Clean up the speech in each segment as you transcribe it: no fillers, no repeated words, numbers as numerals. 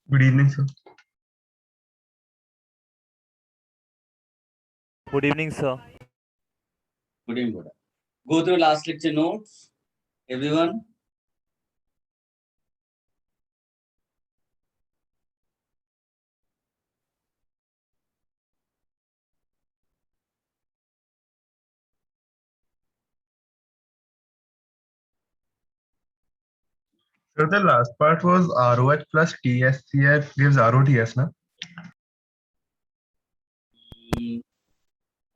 Good evening, sir. Good evening, sir. Good evening. Good. Go through last lecture notes, everyone. So the last part was ROH plus TSCF gives ROTS, ना?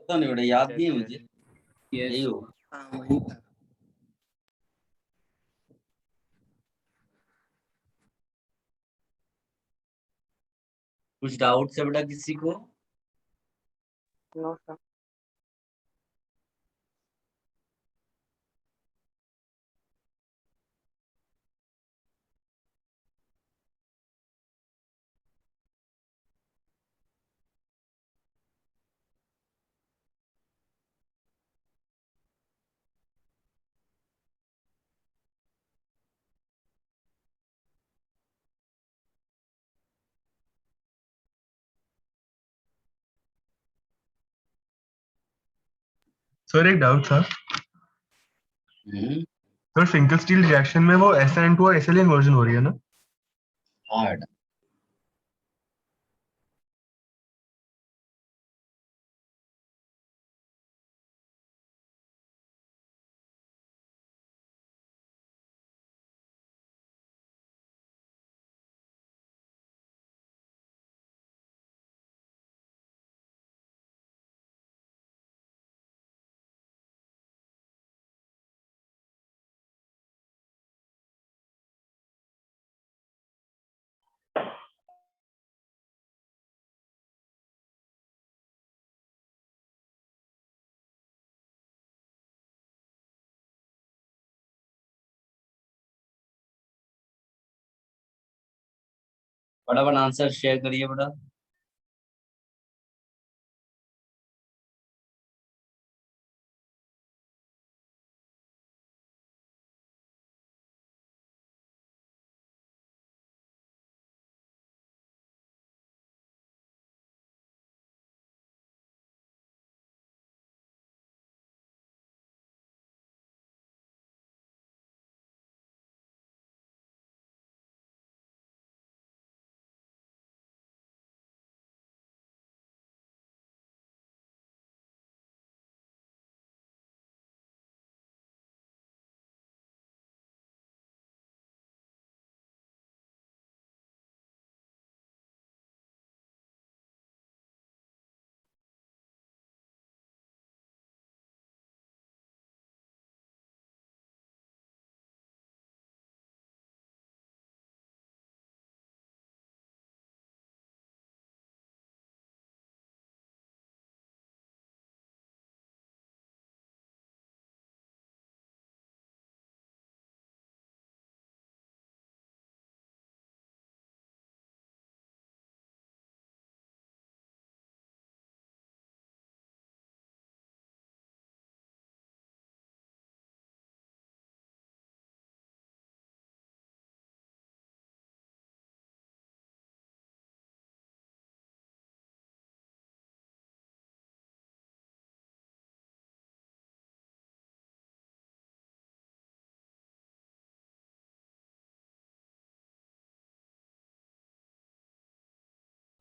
पता नहीं बेटा, याद नहीं है मुझे। यही होगा। कुछ डाउट्स है बेटा किसी को? No sir. सर एक डाउट था। सर फिंकल स्टील रिएक्शन में वो SN2 और SLN वर्जन हो रही है ना? हाँ बेटा। फटाफट आंसर शेयर करिए बेटा।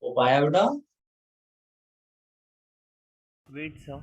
हो पाया बेटा? Wait, sir.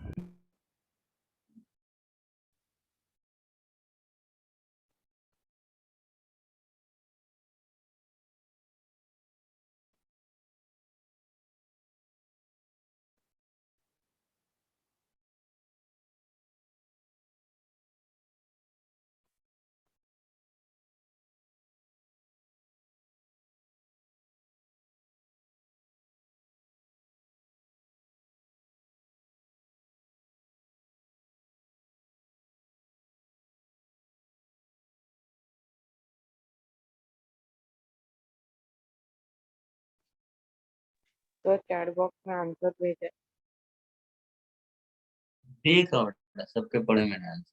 तो चैट बॉक्स में आंसर भेजा। ठीक है बेटा, सबके पढ़े मैंने आंसर।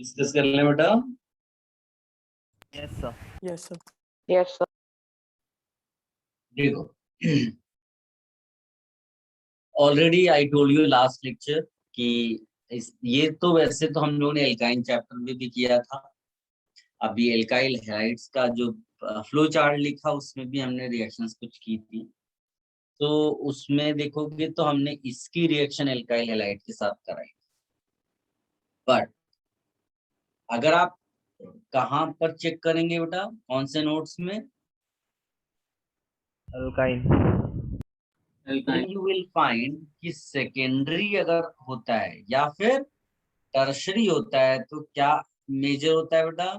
डिस्कस कर लें बेटा। Yes, sir. Yes, sir. Yes, sir. देखो, already I told you last lecture कि ये तो वैसे तो हम लोगों ने एल्काइन चैप्टर में भी किया था। अभी एल्काइल हैलाइड्स का जो फ्लो चार्ट लिखा उसमें भी हमने रिएक्शंस कुछ की थी। तो उसमें देखोगे तो हमने इसकी रिएक्शन एल्काइल हैलाइड के साथ कराई। बट अगर आप कहाँ पर चेक करेंगे बेटा, कौन से नोट्स में? Alkyne. then you will find कि सेकेंडरी अगर होता है या फिर टर्शरी होता है तो क्या मेजर होता है बेटा?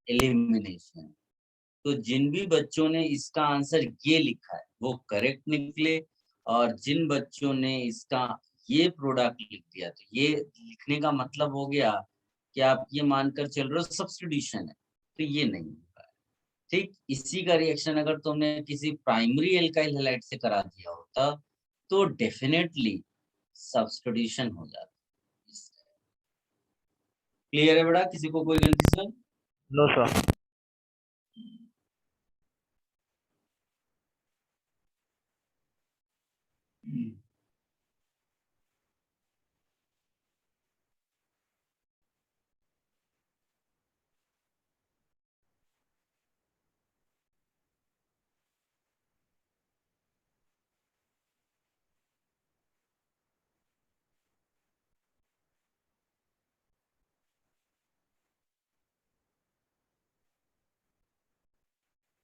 एलिमिनेशन। तो जिन भी बच्चों ने इसका आंसर ये लिखा है वो करेक्ट निकले, और जिन बच्चों ने इसका ये प्रोडक्ट लिख दिया तो ये लिखने का मतलब हो गया कि आप ये मानकर चल रहे हो सब्स्टिट्यूशन है, तो ये नहीं होगा। ठीक इसी का रिएक्शन अगर तुमने किसी प्राइमरी एल्काइल हैलाइड से करा दिया होता तो डेफिनेटली सब्स्टिट्यूशन हो जाता। क्लियर है बेटा? किसी को कोई confusion? No, sir.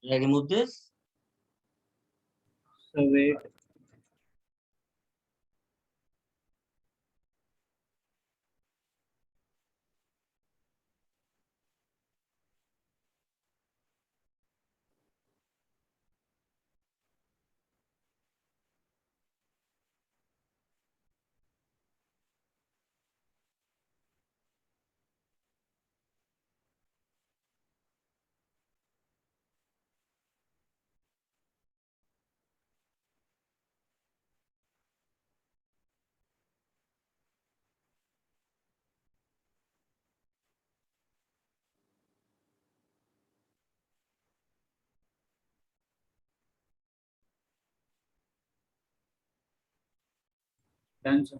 remove this. So wait. Done, sir.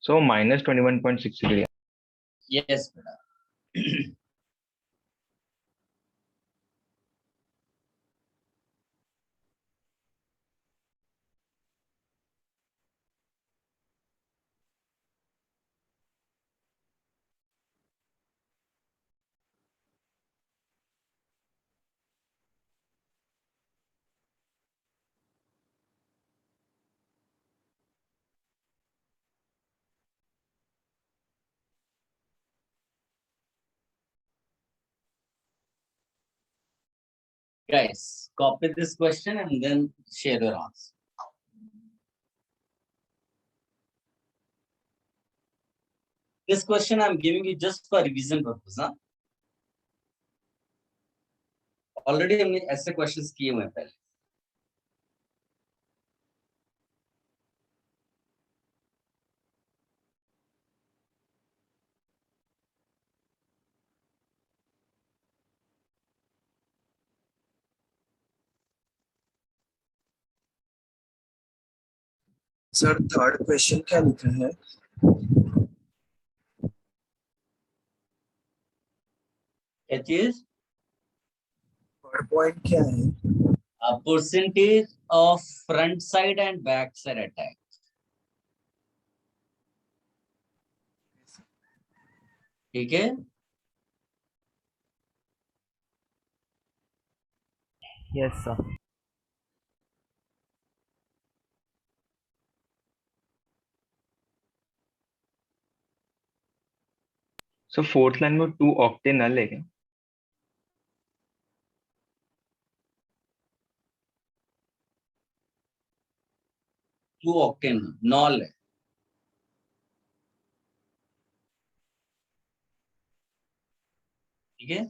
So minus 21.6 degree. Yes बेटा। Guys, copy this question and then share your answer. This question I'm giving you just for revision purpose, huh? Already हमने ऐसे questions किए हुए हैं पहले. Sir third question क्या लिखा है? क्या चीज? थर्ड पॉइंट क्या है? Percentage of front side and back side attack. ठीक है? Yes, sir. So fourth line में 2 octet null है क्या? 2 octane null है. ठीक है?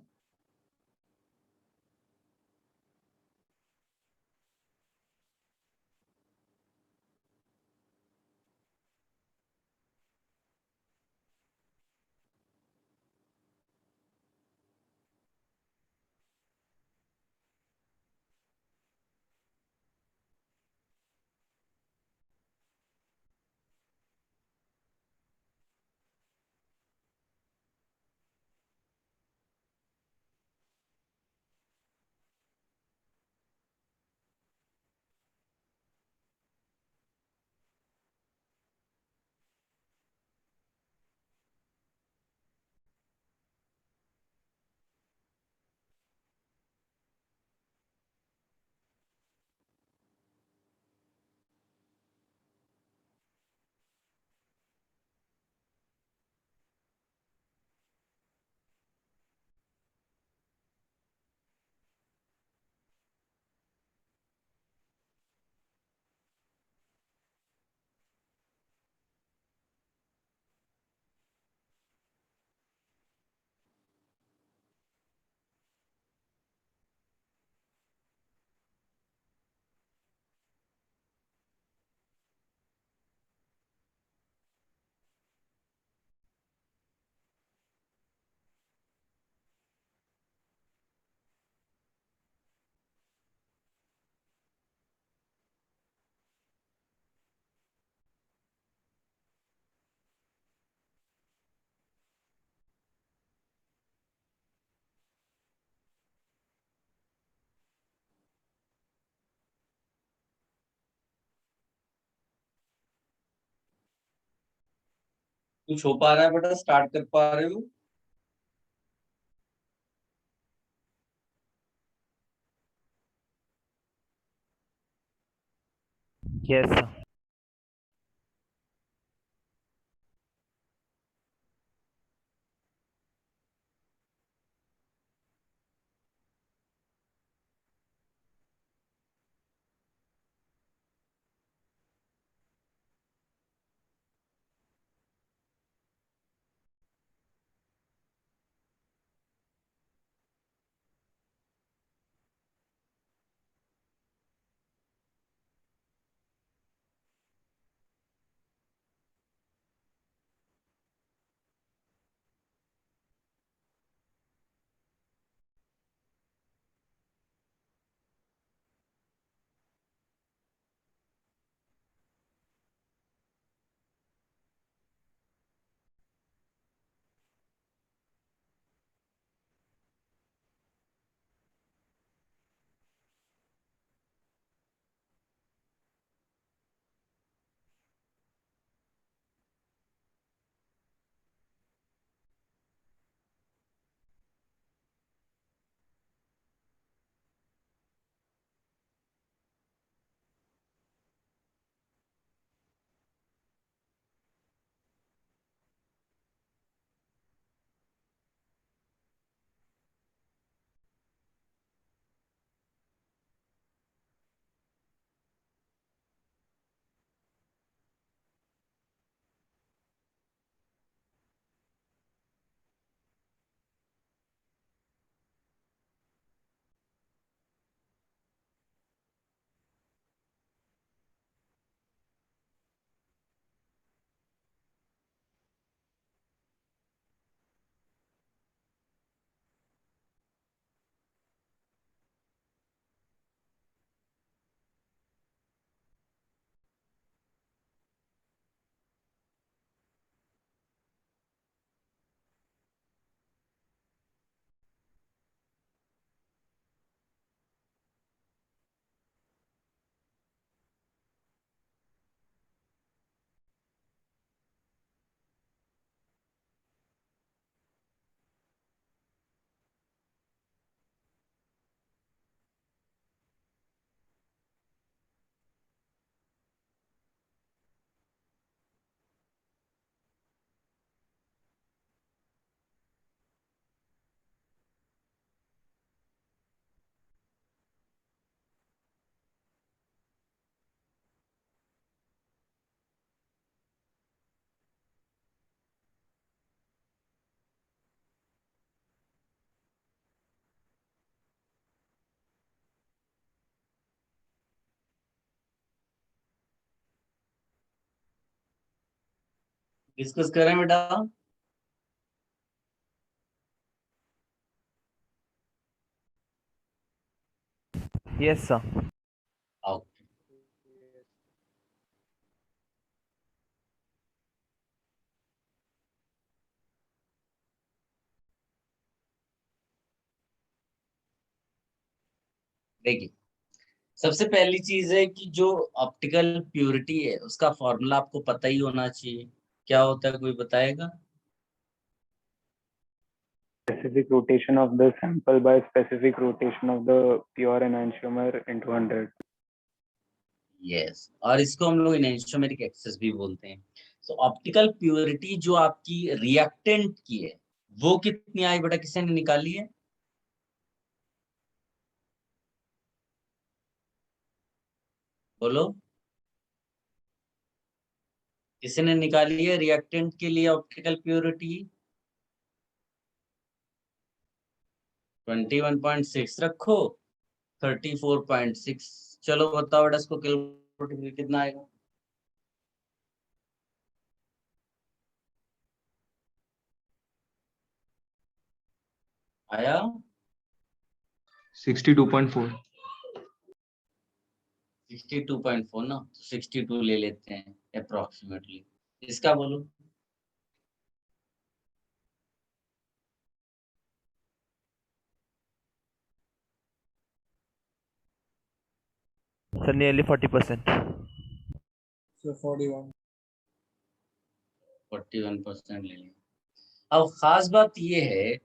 कुछ हो पा रहा है बेटा? स्टार्ट कर पा रहे हो? Yes, sir. डिस्कस करें बेटा? Yes, sir. ओके, देखिए सबसे पहली चीज है कि जो ऑप्टिकल प्योरिटी है उसका फॉर्मूला आपको पता ही होना चाहिए। क्या होता है, कोई बताएगा? Specific rotation of the sample by specific rotation of the pure enantiomer into 100. Yes, और इसको हम लोग एनेंटियोमेरिक एक्सेस भी बोलते हैं। तो ऑप्टिकल प्योरिटी जो आपकी रिएक्टेंट की है वो कितनी आई बेटा, किसी ने निकाली है? बोलो, किसी ने निकाली है रिएक्टेंट के लिए ऑप्टिकल प्योरिटी? 21.6 रखो, 34.6। चलो बताओ बेटा, इसको कैलकुलेट कितना आएगा? आया 62.4. 62.4 ना, तो 62 ले लेते हैं अप्रोक्सीमेटली। इसका बोलो। Sir, nearly 40%. So 41. 41% ले लिया। अब खास बात ये है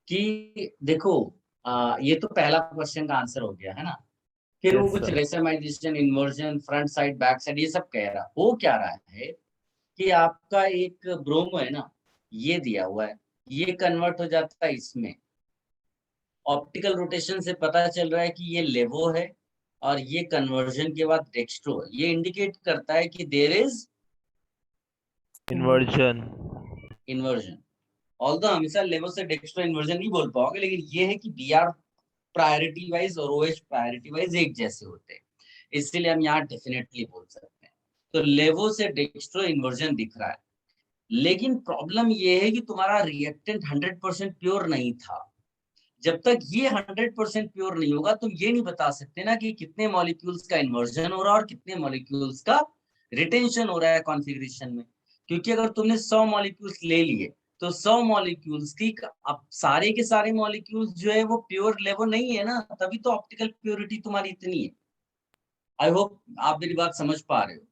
कि देखो ये तो पहला क्वेश्चन का आंसर हो गया है ना। फिर वो Yes, कुछ sir. Racemisation, inversion, front side, back side, ये सब कह रहा हो क्या रहा है कि आपका एक ब्रोमो है ना, ये दिया हुआ है, ये कन्वर्ट हो जाता है इसमें। ऑप्टिकल रोटेशन से पता चल रहा है कि ये लेवो है और ये कन्वर्जन के बाद डेक्स्ट्रो है। ये इंडिकेट करता है कि there is Inversion. Inversion. Although हमेशा लेवो से डेक्स्ट्रो इन्वर्जन नहीं बोल पाओगे, लेकिन ये है कि बी आर प्रायोरिटी वाइज और ओएच प्रायोरिटी वाइज एक जैसे होते हैं, इसलिए हम यहाँ डेफिनेटली बोल सकते हैं। तो लेवो से डेक्स्ट्रो इन्वर्जन दिख रहा है, लेकिन प्रॉब्लम ये है कि तुम्हारा रिएक्टेंट 100% प्योर नहीं था। जब तक ये 100% प्योर नहीं होगा, तुम ये नहीं बता सकते ना कि कितने मॉलिक्यूल्स का इन्वर्जन हो रहा है और कितने मॉलिक्यूल्स का रिटेंशन हो रहा है कॉन्फ़िगरेशन में। क्योंकि अगर तुमने 100 मॉलिक्यूल्स ले लिए तो 100 मॉलिक्यूल्स की अब सारे के सारे मॉलिक्यूल्स जो है वो प्योर लेवल नहीं है ना, तभी तो ऑप्टिकल प्योरिटी तुम्हारी इतनी है। आई होप आप मेरी बात समझ पा रहे हो।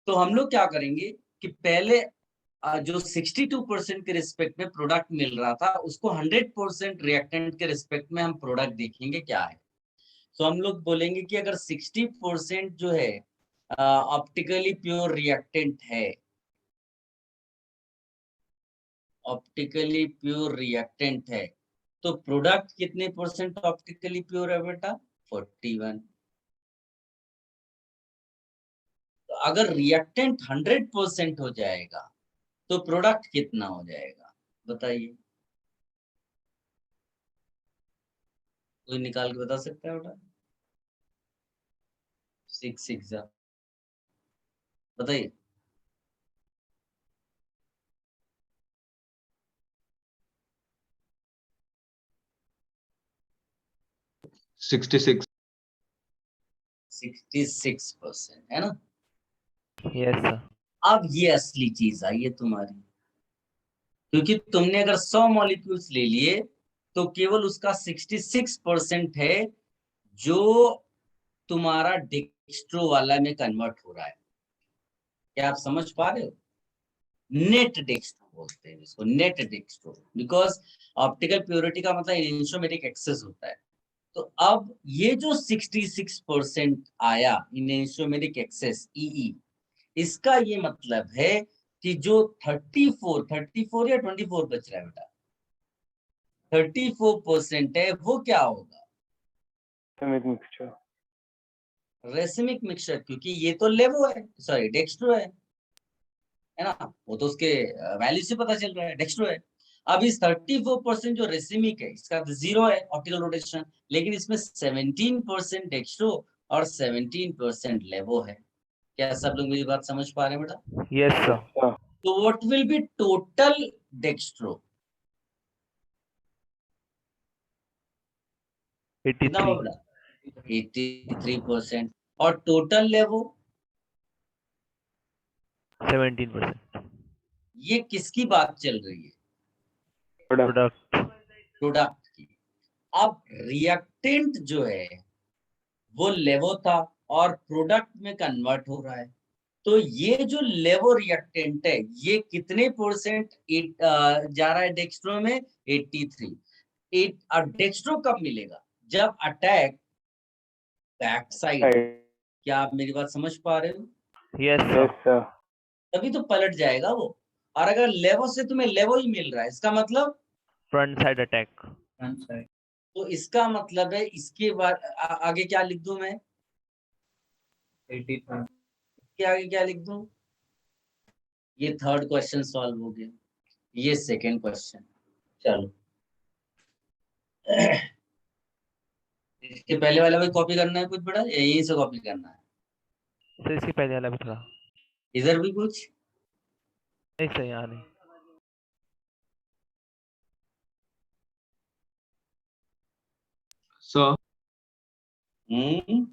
तो हम लोग क्या करेंगे कि पहले जो 62% के रिस्पेक्ट में प्रोडक्ट मिल रहा था उसको 100% रिएक्टेंट के रिस्पेक्ट में हम प्रोडक्ट देखेंगे क्या है। तो हम लोग बोलेंगे कि अगर 60% जो है ऑप्टिकली प्योर रिएक्टेंट है, ऑप्टिकली प्योर रिएक्टेंट है, तो प्रोडक्ट कितने परसेंट ऑप्टिकली प्योर है बेटा? 41। तो अगर रिएक्टेंट 100% हो जाएगा तो प्रोडक्ट कितना हो जाएगा बताइए, कोई निकाल के बता सकता है बेटा? 6 बताइए। 66. 66% है ना। Yes, sir. अब ये असली चीज आई है तुम्हारी, क्योंकि तुमने अगर 100 मॉलिक्यूल्स ले लिए तो केवल उसका 66% है जो तुम्हारा डेक्स्ट्रो वाला में कन्वर्ट हो रहा है। क्या आप समझ पा रहे हो? नेट डेक्स्ट्रो बोलते हैं इसको, net dextro, because optical purity का मतलब एनेंटियोमेरिक एक्सेस होता है। तो अब ये जो 66% आया एनेंटियोमेरिक एक्सेस ईई, इसका ये मतलब है कि जो 34 या 24 बच रहा है बेटा, 34% है, वो क्या होगा? Racemic mixture. रेसिमिक मिक्सचर, क्योंकि ये तो लेवो है, सॉरी डेक्स्ट्रो है ना, वो तो उसके वैल्यू से पता चल रहा है डेक्स्ट्रो है। अब इस 34% जो रेसिमिक है इसका तो 0 है ऑप्टिकल रोटेशन, लेकिन इसमें 17% डेक्स्ट्रो और 17% लेवो है। क्या सब लोग मेरी बात समझ पा रहे हैं बेटा? Yes, sir. Sir. तो what will be total dextro? कितना 83. होगा? 83%. और टोटल लेवो 17%. ये किसकी बात चल रही है? Product. Product. प्रोडक्ट की. अब रिएक्टेंट जो है वो लेवो था और प्रोडक्ट में कन्वर्ट हो रहा है. तो ये जो लेवो रिएक्टेंट है ये कितने परसेंट जा रहा है डेक्स्ट्रो में? 83. और डेक्स्ट्रो कब मिलेगा? जब अटैक बैक साइड. Right. क्या आप मेरी बात समझ पा रहे हो? Yes, sir. Yes, sir. तभी तो पलट जाएगा वो. और अगर लेवो से तुम्हें लेवो ही मिल रहा है इसका मतलब Front side attack. तो इसका मतलब है इसके बाद आगे क्या लिख दूं मैं? 83. के आगे क्या लिख दूं? ये थर्ड क्वेश्चन सॉल्व हो गया. ये सेकंड क्वेश्चन. चलो इसके पहले वाला भी कॉपी करना है कुछ बड़ा या यहीं से कॉपी करना है? सर इसके पहले वाला भी था. इधर भी कुछ? नहीं सर, यहाँ नहीं. सर हम्म.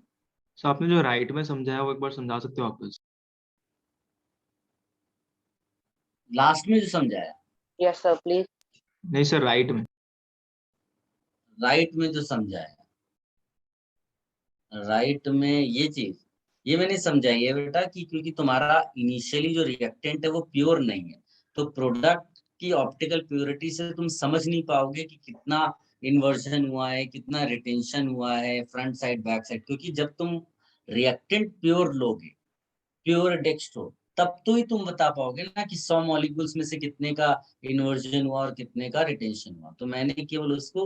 सर आपने जो राइट में समझाया वो एक बार समझा सकते हो वापस? लास्ट में जो समझाया. Yes, sir, please. नहीं सर, राइट में. राइट में जो समझाया. राइट में ये चीज ये मैंने समझाई है बेटा कि क्योंकि तुम्हारा इनिशियली जो रिएक्टेंट है वो प्योर नहीं है तो प्रोडक्ट की ऑप्टिकल प्योरिटी से तुम समझ नहीं पाओगे कि कितना इन्वर्जन हुआ है, कितना रिटेंशन हुआ है फ्रंट साइड बैक साइड. क्योंकि जब तुम रिएक्टेंट प्योर लोगे, प्योर डेक्स्ट्रो, तब तो ही तुम बता पाओगे ना कि 100 मॉलिक्यूल्स में से कितने का इन्वर्जन हुआ और कितने का रिटेंशन हुआ. तो मैंने केवल उसको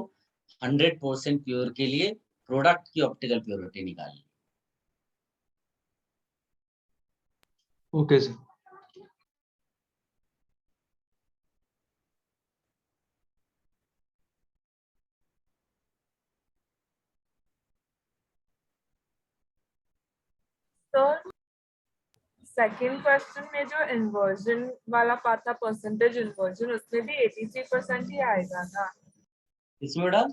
100% प्योर के लिए प्रोडक्ट की ऑप्टिकल प्योरिटी निकाली. Okay sir. तो सेकंड क्वेश्चन में जो इन्वर्जन वाला पार्ट था, परसेंटेज इन्वर्जन, उसमें भी 83% ही आएगा ना? इसमें बेटा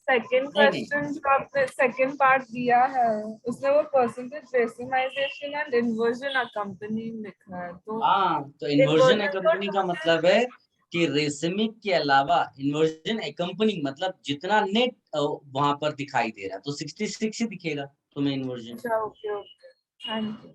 सेकंड नहीं नहीं क्वेश्चन जो आपने सेकंड पार्ट दिया है उसमें वो परसेंटेज डेसिमाइजेशन एंड इन्वर्जन अकम्पनिंग लिखा है. तो हाँ, तो इन्वर्जन inversion कंपनी का मतलब है कि रेसिमिक के अलावा इन्वर्जन कंपनी मतलब जितना नेट वहां पर दिखाई दे रहा है तो 66 ही दिखेगा तुम्हें इन्वर्जन. अच्छा, okay okay, thank you.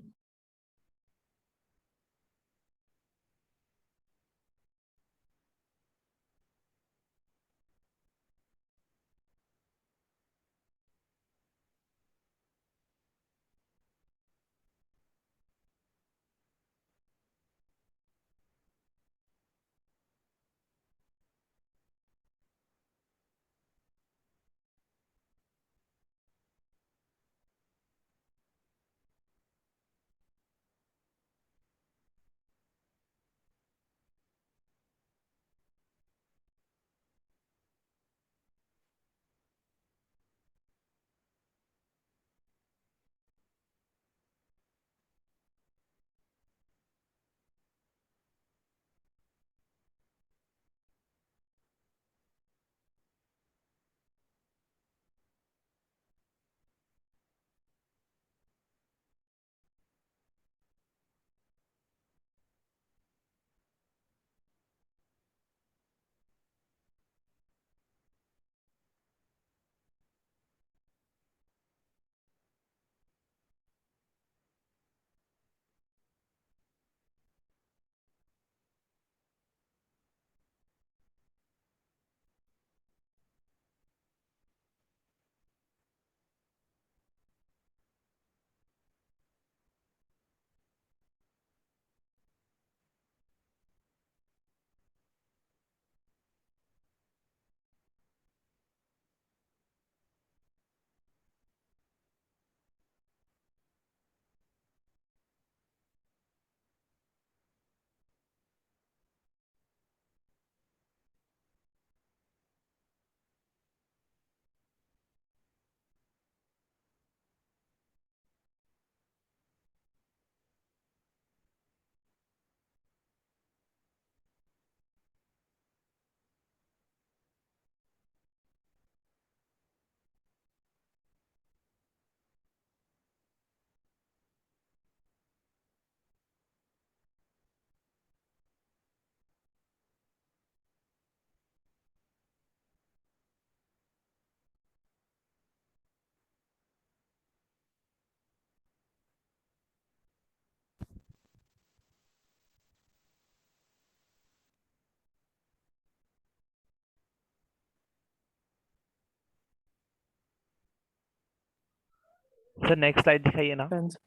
Sir next slide दिखाइए ना। Done, sir.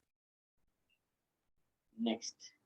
नेक्स्ट।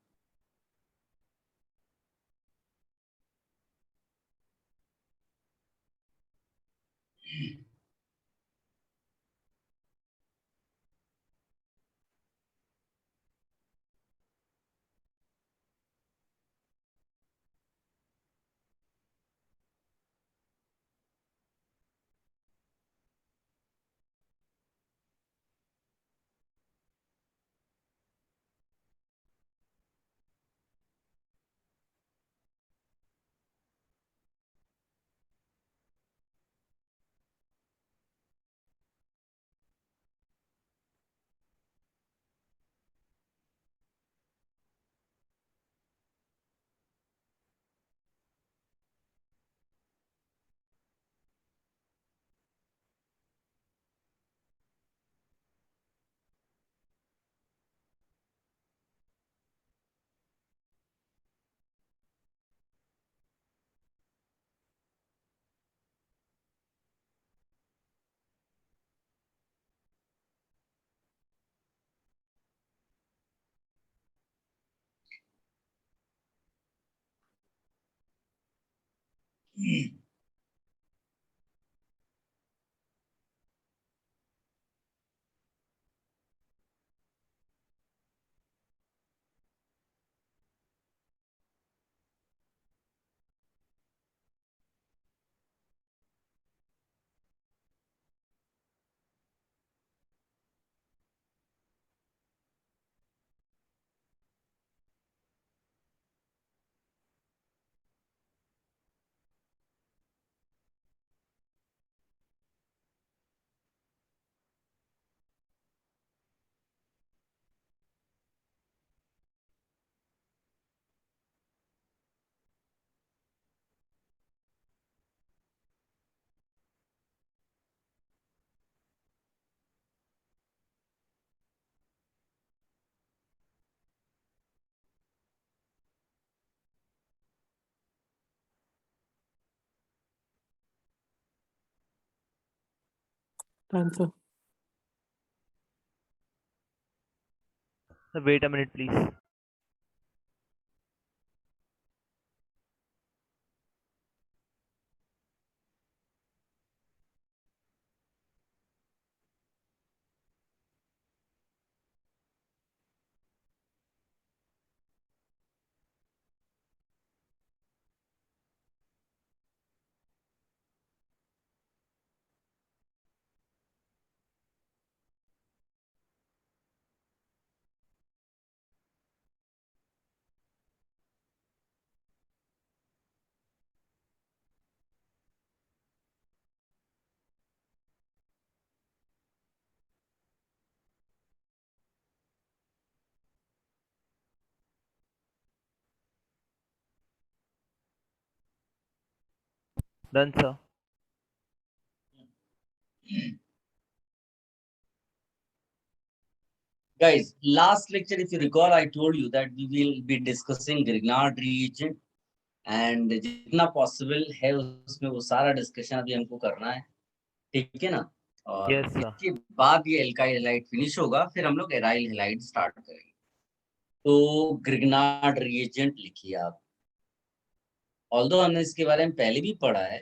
Done, sir. Sir wait a minute please. Done sir. Guys, last lecture, if you recall, I told you that we will be discussing Grignard reagent and जितना possible है उसमें वो सारा discussion अभी हमको करना है, ठीक है ना? और Yes, sir. इसके बाद ये alkyl halide finish होगा, फिर हम लोग aryl halide start करेंगे। तो Grignard reagent लिखिए आप। Although हमने इसके बारे में पहले भी पढ़ा है,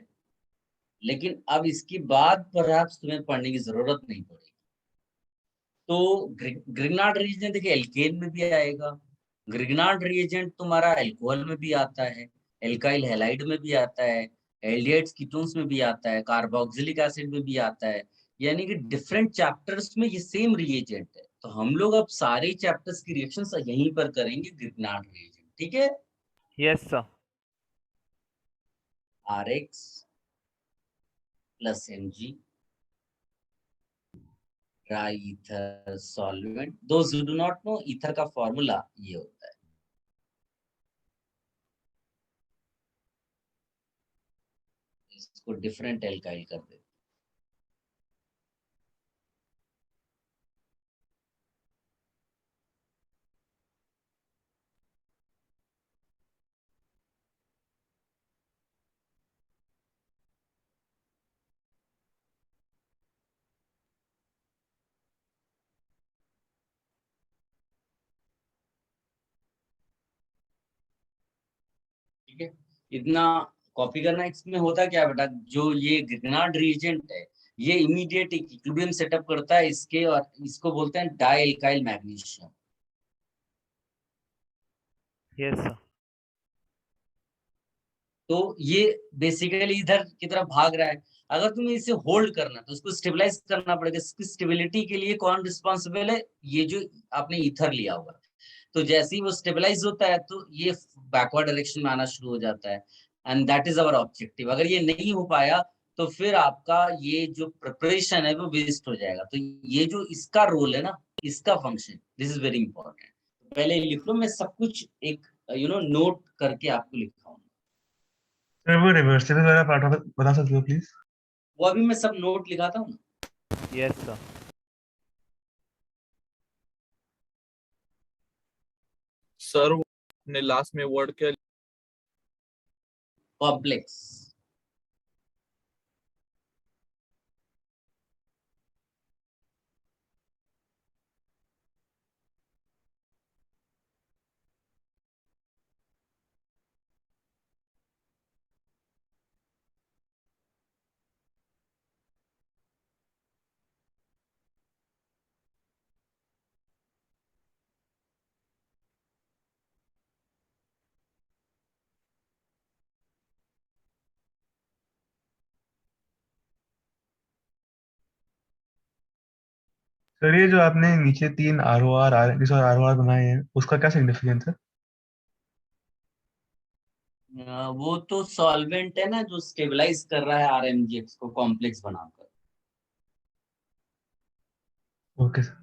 लेकिन अब इसके बाद perhaps तुम्हें पढ़ने की जरूरत नहीं पड़ेगी। तो ग्रिग्नार्ड रिएजेंट देखिए एल्केन में भी आएगा, ग्रिग्नार्ड रिएजेंट तुम्हारा अल्कोहल में भी आता है, एल्काइल हैलाइड में भी आता है, एल्डिहाइड्स कीटोन्स में भी आता है, कार्बोक्सिलिक एसिड में भी आता है, यानी कि डिफरेंट चैप्टर्स में ये सेम रिएजेंट है। तो हम लोग अब सारे चैप्टर्स की रिएक्शंस यहीं पर करेंगे ग्रिग्नार्ड रिएजेंट, ठीक है? Yes sir. RX plus Mg dry ether solvent. Those who do not know, ether का फॉर्मूला ये होता है। इसको डिफरेंट एल्काइल कर देते हैं। ठीक है, इतना कॉपी करना। इसमें होता क्या बेटा, जो ये ग्रिग्नार्ड रिएजेंट है ये इमीडिएट इक्विलिब्रियम सेटअप करता है इसके, और इसको बोलते हैं dialkyl magnesium. Yes sir. तो ये बेसिकली इधर की तरफ भाग रहा है। अगर तुम्हें इसे होल्ड करना तो उसको स्टेबलाइज करना पड़ेगा। इसकी स्टेबिलिटी के लिए कौन रिस्पॉन्सिबल है, ये जो आपने ईथर लिया हुआ। तो जैसे ही वो स्टेबलाइज होता है तो ये बैकवर्ड डायरेक्शन में आना शुरू हो जाता है, and that is our objective. अगर ये नहीं हो पाया तो फिर आपका ये जो प्रिपरेशन है वो वेस्ट हो जाएगा। तो ये जो इसका रोल है ना, इसका function, this is very important. पहले लिख लो, मैं सब कुछ एक नोट करके आपको लिखा हूँ। सर वो रिवर्सिबल वाला पार्ट बता सकते हो प्लीज? वो अभी मैं सब नोट लिखाता हूँ। Yes sir. सर ने लास्ट में वर्ड क्या? कॉम्प्लेक्स। सर ये जो आपने नीचे 3 ROR RNS और ROR बनाए हैं उसका क्या सिग्निफिकेंस है? वो तो सॉल्वेंट है ना, जो स्टेबलाइज कर रहा है RMGX को कॉम्प्लेक्स बनाकर। Okay sir.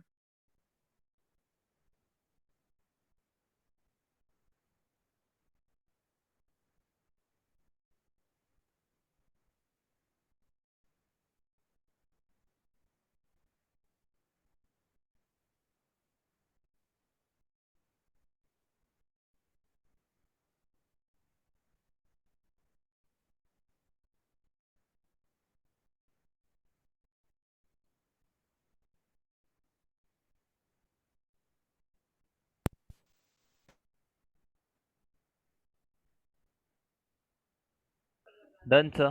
Done sir.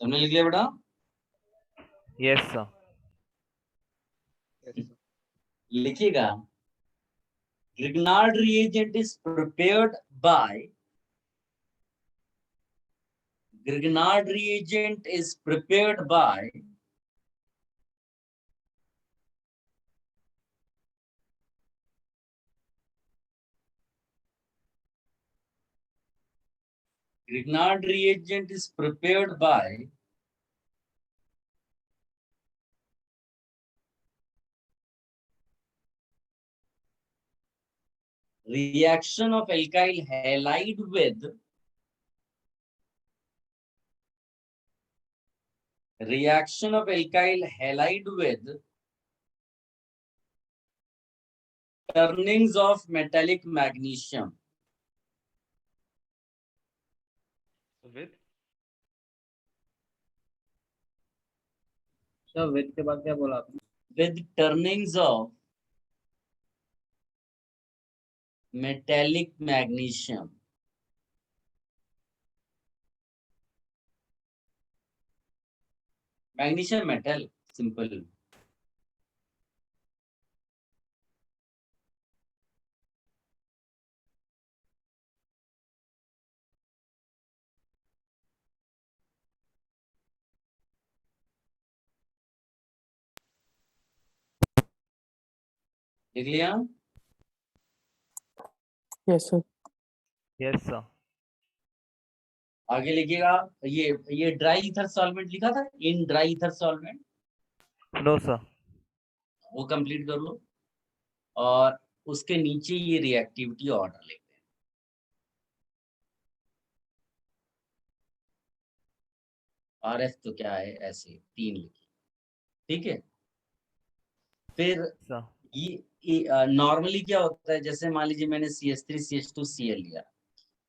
तुमने लिख लिया बेटा? Yes sir. लिखिएगा, Grignard reagent is prepared by Grignard reagent is prepared by Grignard reagent is prepared by reaction of alkyl halide with turnings of metallic magnesium. With के बाद क्या बोला आपने? With turnings of metallic magnesium. Magnesium metal, simple. लिख लिया? Yes, sir. Yes sir. आगे लिखिएगा, ये ड्राई ईथर सॉल्वेंट लिखा था, in dry ether solvent, no sir. वो कंप्लीट कर लो। और उसके नीचे ये रिएक्टिविटी ऑर्डर लिख दें। RF तो क्या है, ऐसे 3 लिखिए, ठीक है। फिर सर। ये नॉर्मली क्या होता है, जैसे मान लीजिए मैंने CH3CH2Cl लिया,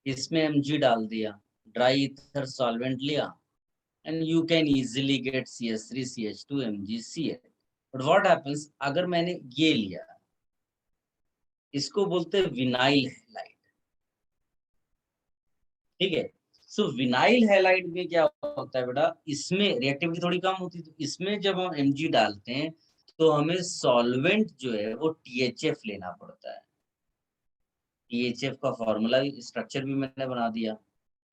इसमें Mg डाल दिया, ड्राई ईथर सॉल्वेंट लिया, and you can easily get CH3CH2MgCl. But what happens अगर मैंने ये लिया, इसको बोलते हैं विनाइल हैलाइड। ठीक है। सो विनाइल हैलाइड में क्या होता है बेटा, इसमें रिएक्टिविटी थोड़ी कम होती है, तो इसमें जब हम Mg डालते हैं तो हमें सॉल्वेंट जो है वो THF लेना पड़ता है। THF का फॉर्मूला स्ट्रक्चर भी मैंने बना दिया,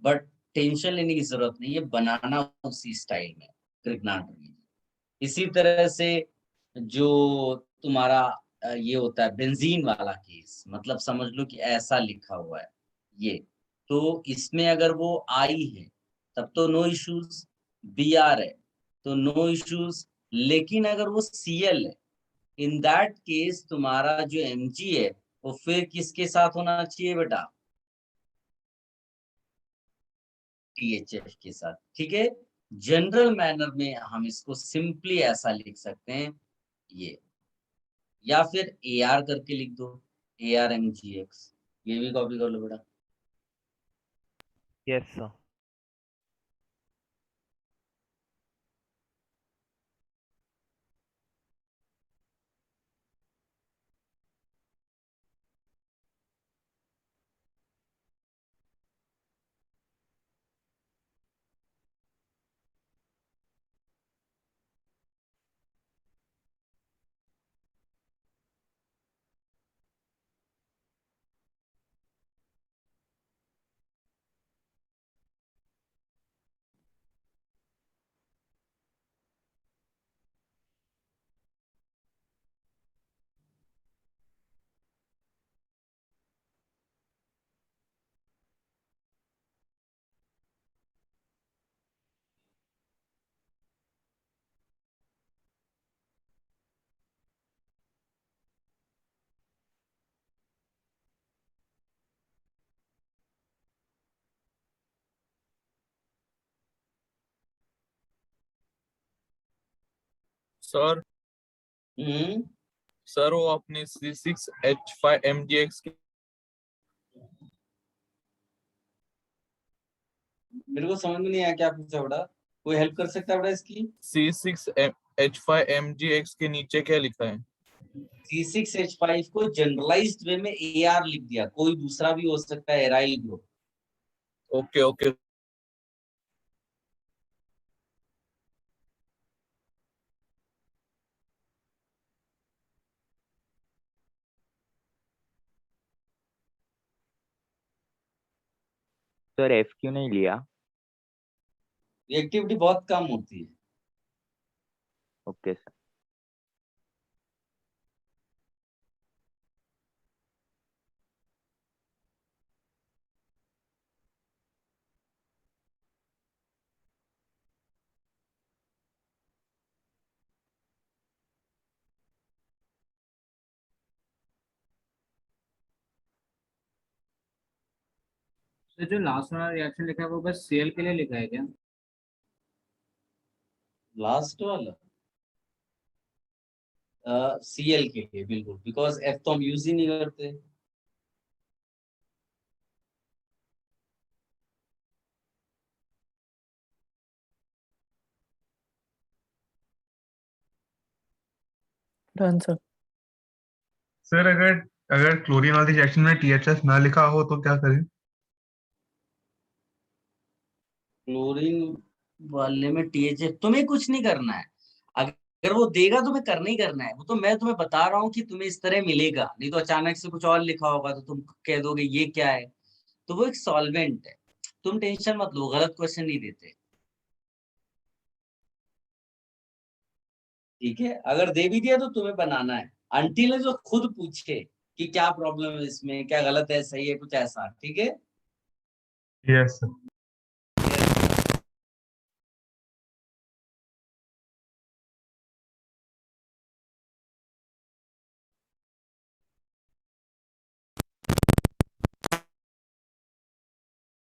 बट टेंशन लेने की जरूरत नहीं है, बनाना उसी स्टाइल में ग्रिग्नार्ड रिएजेंट। इसी तरह से जो तुम्हारा ये होता है बेंजीन वाला केस, मतलब समझ लो कि ऐसा लिखा हुआ है ये, तो इसमें अगर वो आई है तब तो नो इश्यूज, Br है तो नो इश्यूज, लेकिन अगर वो Cl है, इन दैट केस तुम्हारा जो Mg है वो फिर किसके साथ होना चाहिए बेटा, THF के साथ। ठीक है, जनरल मैनर में हम इसको सिंपली ऐसा लिख सकते हैं ये, या फिर AR करके लिख दो, ArMgx, ये भी कॉपी कर लो बेटा। Yes, sir. सर हम्म, सर वो अपने C6H5MgX के मेरे को समझ में नहीं आया क्या पूछा बेटा, कोई हेल्प कर सकता है बेटा इसकी? C6H5MgX के नीचे क्या लिखा है? C6H5 को जनरलाइज्ड वे में AR लिख दिया, कोई दूसरा भी हो सकता है aryl group. Okay okay sir F क्यों नहीं लिया? रिएक्टिविटी बहुत कम होती है। Okay sir. तो जो लास्ट वाला रिएक्शन लिखा है वो बस Cl के लिए लिखा है क्या? लास्ट वाला Cl के लिए बिल्कुल, बिकॉज F तो हम यूज ही नहीं करते। Done sir. सर अगर अगर क्लोरीन वाली रिएक्शन में THS ना लिखा हो तो क्या करें? क्लोरीन वाले में THF तुम्हें कुछ नहीं करना है, अगर वो देगा तुम्हें करना ही करना है, वो तो मैं तुम्हें बता रहा हूँ कि तुम्हें इस तरह मिलेगा, नहीं तो अचानक से कुछ और लिखा होगा तो तुम कह दोगे ये क्या है। तो वो एक सॉल्वेंट है, तुम टेंशन मत लो, गलत क्वेश्चन नहीं देते। ठीक है, अगर दे भी दिया तो तुम्हें बनाना है, अंटिल जो खुद पूछे कि क्या प्रॉब्लम है इसमें, क्या गलत है सही है, कुछ ऐसा। ठीक है, यस सर।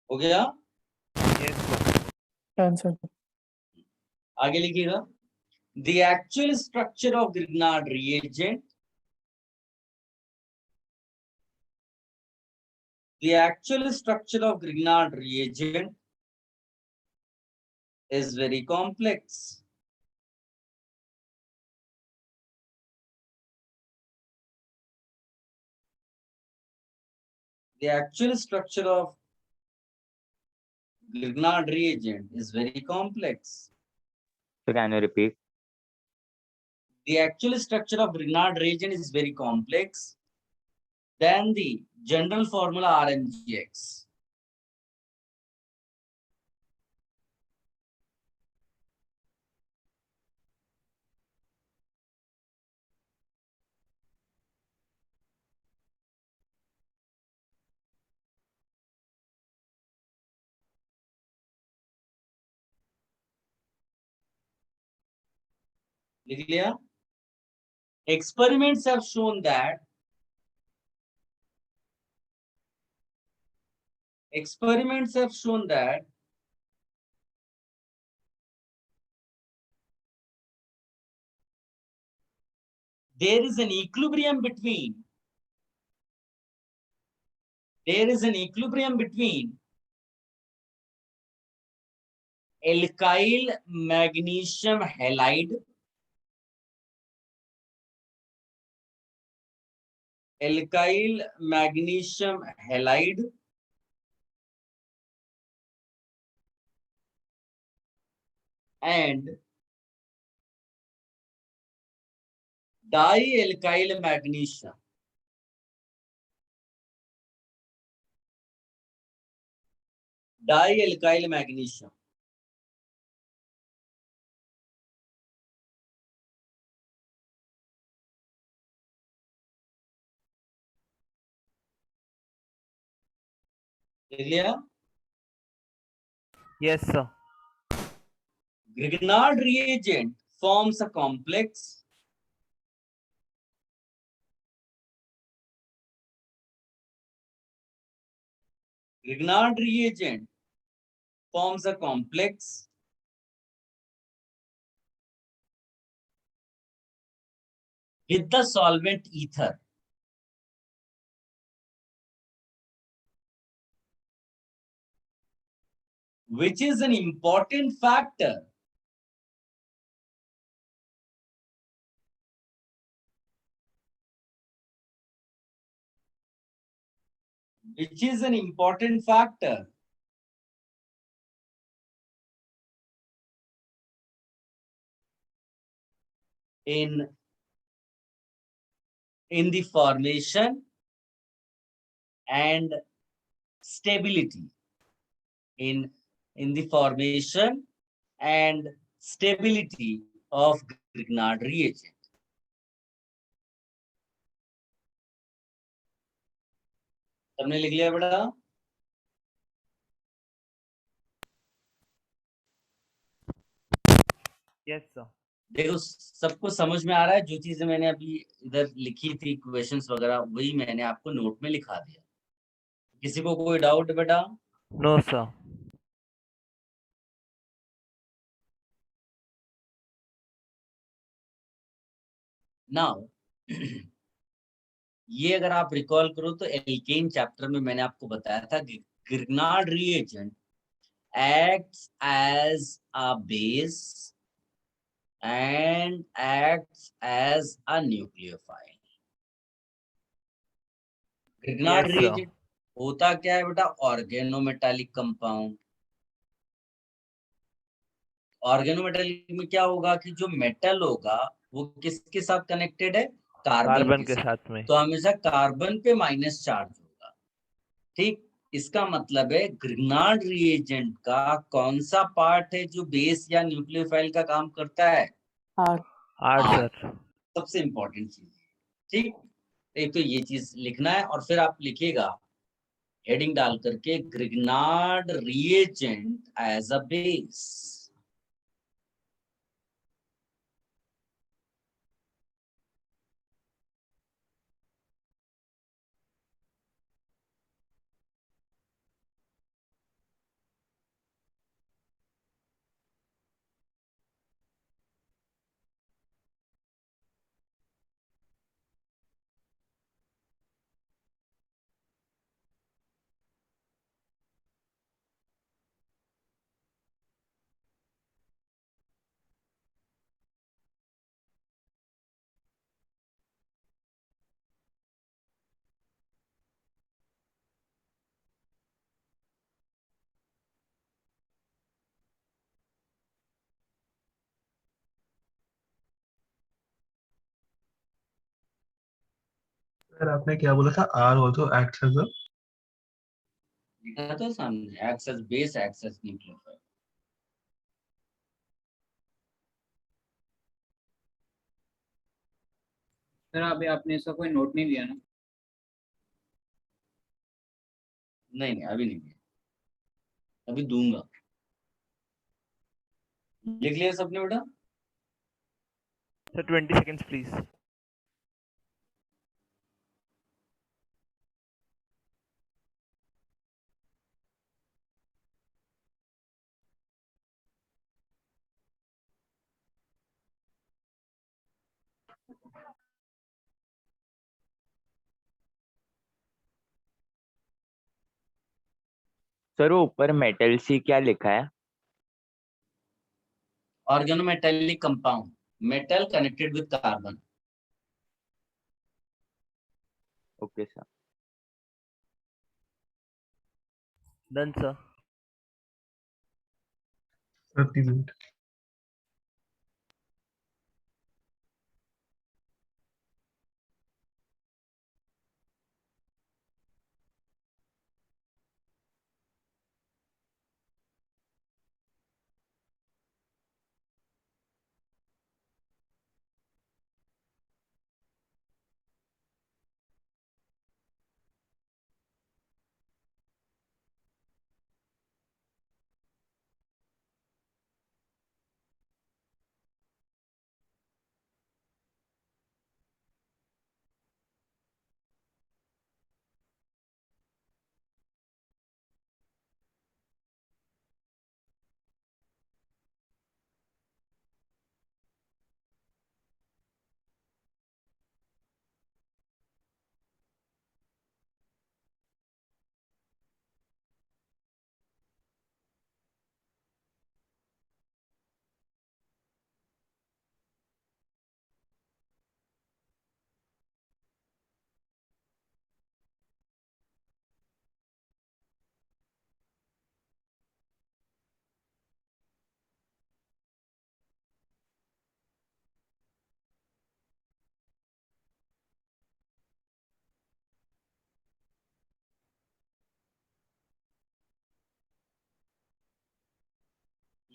हो गया। Yes, sir. Done sir. आगे लिखिएगा, the actual structure of Grignard reagent, the actual structure of Grignard reagent is very complex. The actual structure of Grignard reagent is very complex. So can you repeat? The actual structure of Grignard reagent is very complex than the general formula RMGX. लिख लिया? Experiments have shown that there is an equilibrium between alkyl magnesium halide and dialkyl magnesium. Clear? Yes, sir. Grignard reagent forms a complex Grignard reagent forms a complex with the solvent ether. Which is an important factor in the formation and stability in the formation and stability of Grignard reagent. सबने लिख लिया बेटा? Yes, sir. देखो सबको समझ में आ रहा है? जो चीजें मैंने अभी इधर लिखी थी क्वेश्चंस वगैरह वही मैंने आपको नोट में लिखा दिया. किसी को कोई डाउट बेटा? No, sir. नाउ ये अगर आप रिकॉल करो तो एल्केन चैप्टर में मैंने आपको बताया था कि Grignard reagent acts as a base and acts as a nucleophile. Grignard Yes, sir. reagent होता क्या है बेटा? Organometallic compound. ऑर्गेनोमेटालिक में क्या होगा कि जो मेटल होगा वो किसके साथ कनेक्टेड है? कार्बन कार्बन के के साथ. साथ में. तो हमेशा कार्बन पे माइनस चार्ज होगा. ठीक, इसका मतलब है ग्रिग्नार्ड रिएजेंट का कौन सा पार्ट है जो बेस या न्यूक्लियोफाइल का काम करता है? R. Art R. सर. सबसे इंपॉर्टेंट चीज. ठीक, एक तो ये चीज लिखना है और फिर आप लिखिएगा हेडिंग डाल करके Grignard reagent as a base. Sir आपने क्या बोला था, R also acts as a लिखा तो सामने, excess base excess nucleophile. Sir अभी आपने इसका कोई नोट नहीं लिया ना? नहीं नहीं अभी नहीं दिया, अभी दूंगा। लिख लिया सबने बेटा? Sir 20 seconds please. सर वो ऊपर मेटल सी क्या लिखा है? Organometallic compound, metal connected with carbon. Okay sir. Done sir. Sir please wait.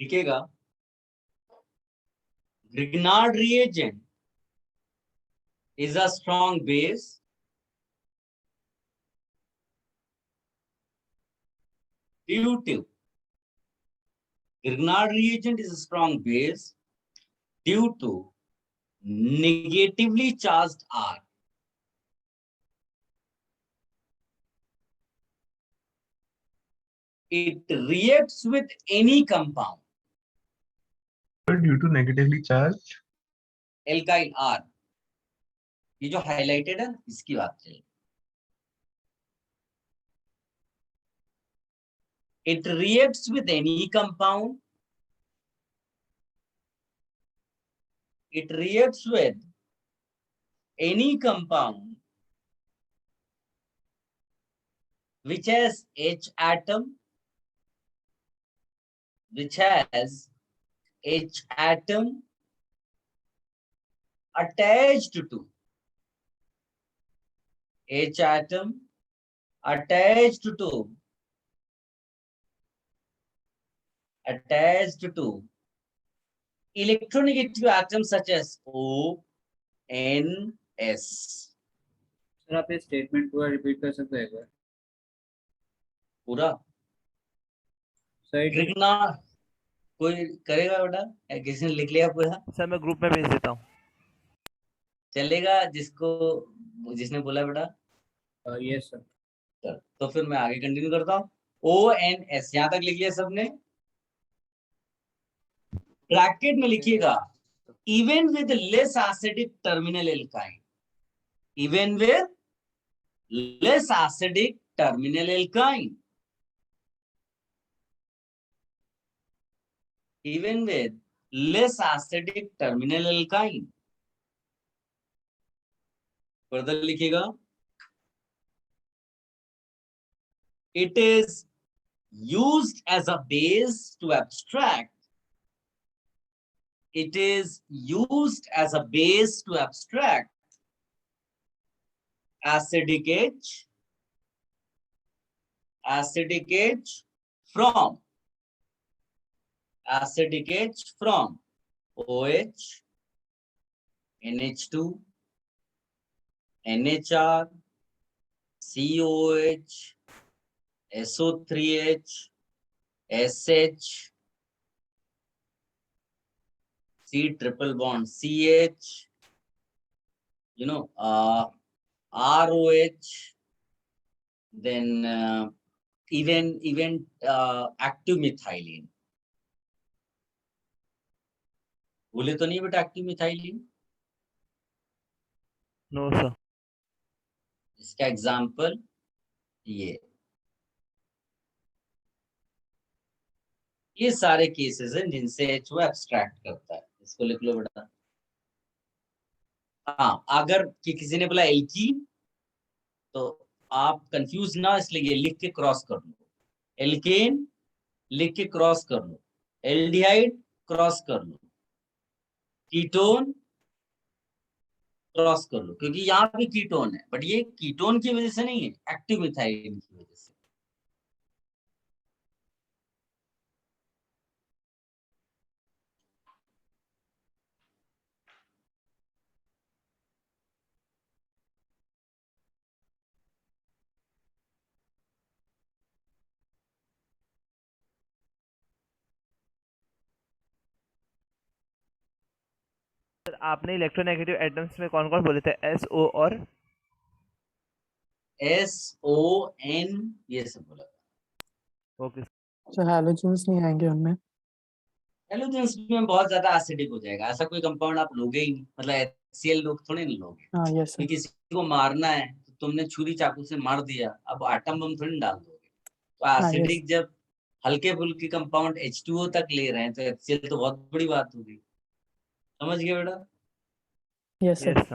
लिखेगा Grignard reagent is a strong base due to Grignard reagent is a strong base due to negatively charged R. It reacts with any compound. Due to negatively charge Alkyl R. ये जो highlighted है ना, इसकी बात चल। It reacts with any compound. It reacts with any compound which has H atom, attached to H atom attached to electronegative atoms such as O, N, S. Sir आप ये statement पूरा रिपीट कर सकते हैं एक बार? पूरा सर Grignard कोई करेगा बेटा? या किसी ने लिख लिया पूरा? सर मैं ग्रुप में भेज देता हूँ। चलेगा जिसने बोला बेटा? Yes sir. तो फिर मैं आगे कंटिन्यू करता हूँ। ONS यहां तक लिख लिया सबने? ब्रैकेट में लिखिएगा even with less acidic terminal alkyne. Even with less acidic terminal alkyne. Even with less acidic terminal alkyne. Further लिखिएगा it is used as a base to abstract. It is used as a base to abstract acidic H, acidic H from OH, NH2, NHR, COH, SO3H, SH, C triple bond CH, ROH, then even active methylene. बोले तो नहीं बेटा active methylene? No sir. इसका example ये सारे cases हैं जिनसे H वो एब्स्ट्रैक्ट करता है। इसको लिख लो बेटा। हाँ, अगर किसी ने बोला एल्कीन तो आप कंफ्यूज ना, इसलिए ये लिख के क्रॉस कर लो। एल्केन लिख के क्रॉस कर लो, एल्डिहाइड क्रॉस कर लो, कीटोन क्रॉस कर लो, क्योंकि यहाँ भी कीटोन है, बट ये कीटोन की वजह से नहीं है, एक्टिव मिथाइलिन की वजह से। सर आपने इलेक्ट्रोनेगेटिव एटम्स में कौन कौन बोले थे? SO और SON ये सब बोला। ओके। तो हैलोजेंस नहीं आएंगे उनमें? हेलोजेंस में बहुत ज्यादा एसिडिक हो जाएगा, ऐसा कोई कंपाउंड आप लोगे ही नहीं, मतलब HCl लोग थोड़े नहीं लोगे। हाँ यस कि सर। किसी को मारना है तो तुमने छुरी चाकू से मार दिया, अब आटम बम थोड़ी डाल दोगे। तो हाँ यस। एसिडिक जब हल्के फुल्के कंपाउंड H2O तक ले रहे हैं तो HCl तो बहुत बड़ी बात होगी। समझ गए बेटा? Yes sir. Yes sir.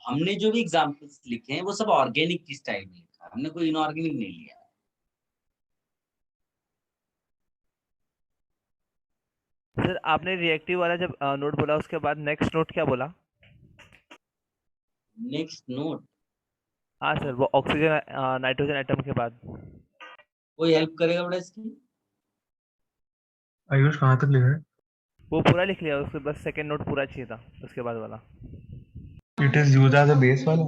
हमने जो भी एग्जांपल्स लिखे हैं वो सब ऑर्गेनिक की स्टाइल में लिखा है, हमने कोई इनऑर्गेनिक नहीं लिया। सर आपने रिएक्टिव वाला जब नोट बोला उसके बाद नेक्स्ट नोट क्या बोला? Next note? हाँ सर, वो ऑक्सीजन नाइट्रोजन एटम के बाद। कोई हेल्प करेगा बेटा इसकी? आयुष कहाँ तक लिखा है? वो पूरा लिख लिया, उसके बस सेकंड नोट पूरा चाहिए था उसके बाद वाला। It is used as a base वाला?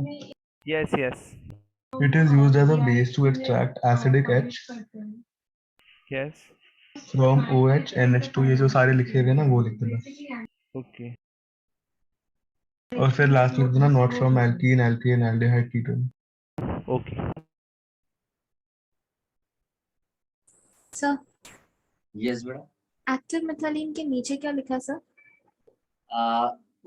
Yes yes It is used as a base to extract acidic H yes. from OH NH2, ये जो सारे लिखे हुए हैं ना वो लिख देना। ओके। और फिर लास्ट में लिख देना not from alkene alkane aldehyde ketone. Okay sir yes बेटा। एक्टिव मिथाइलिन के नीचे क्या लिखा है सर?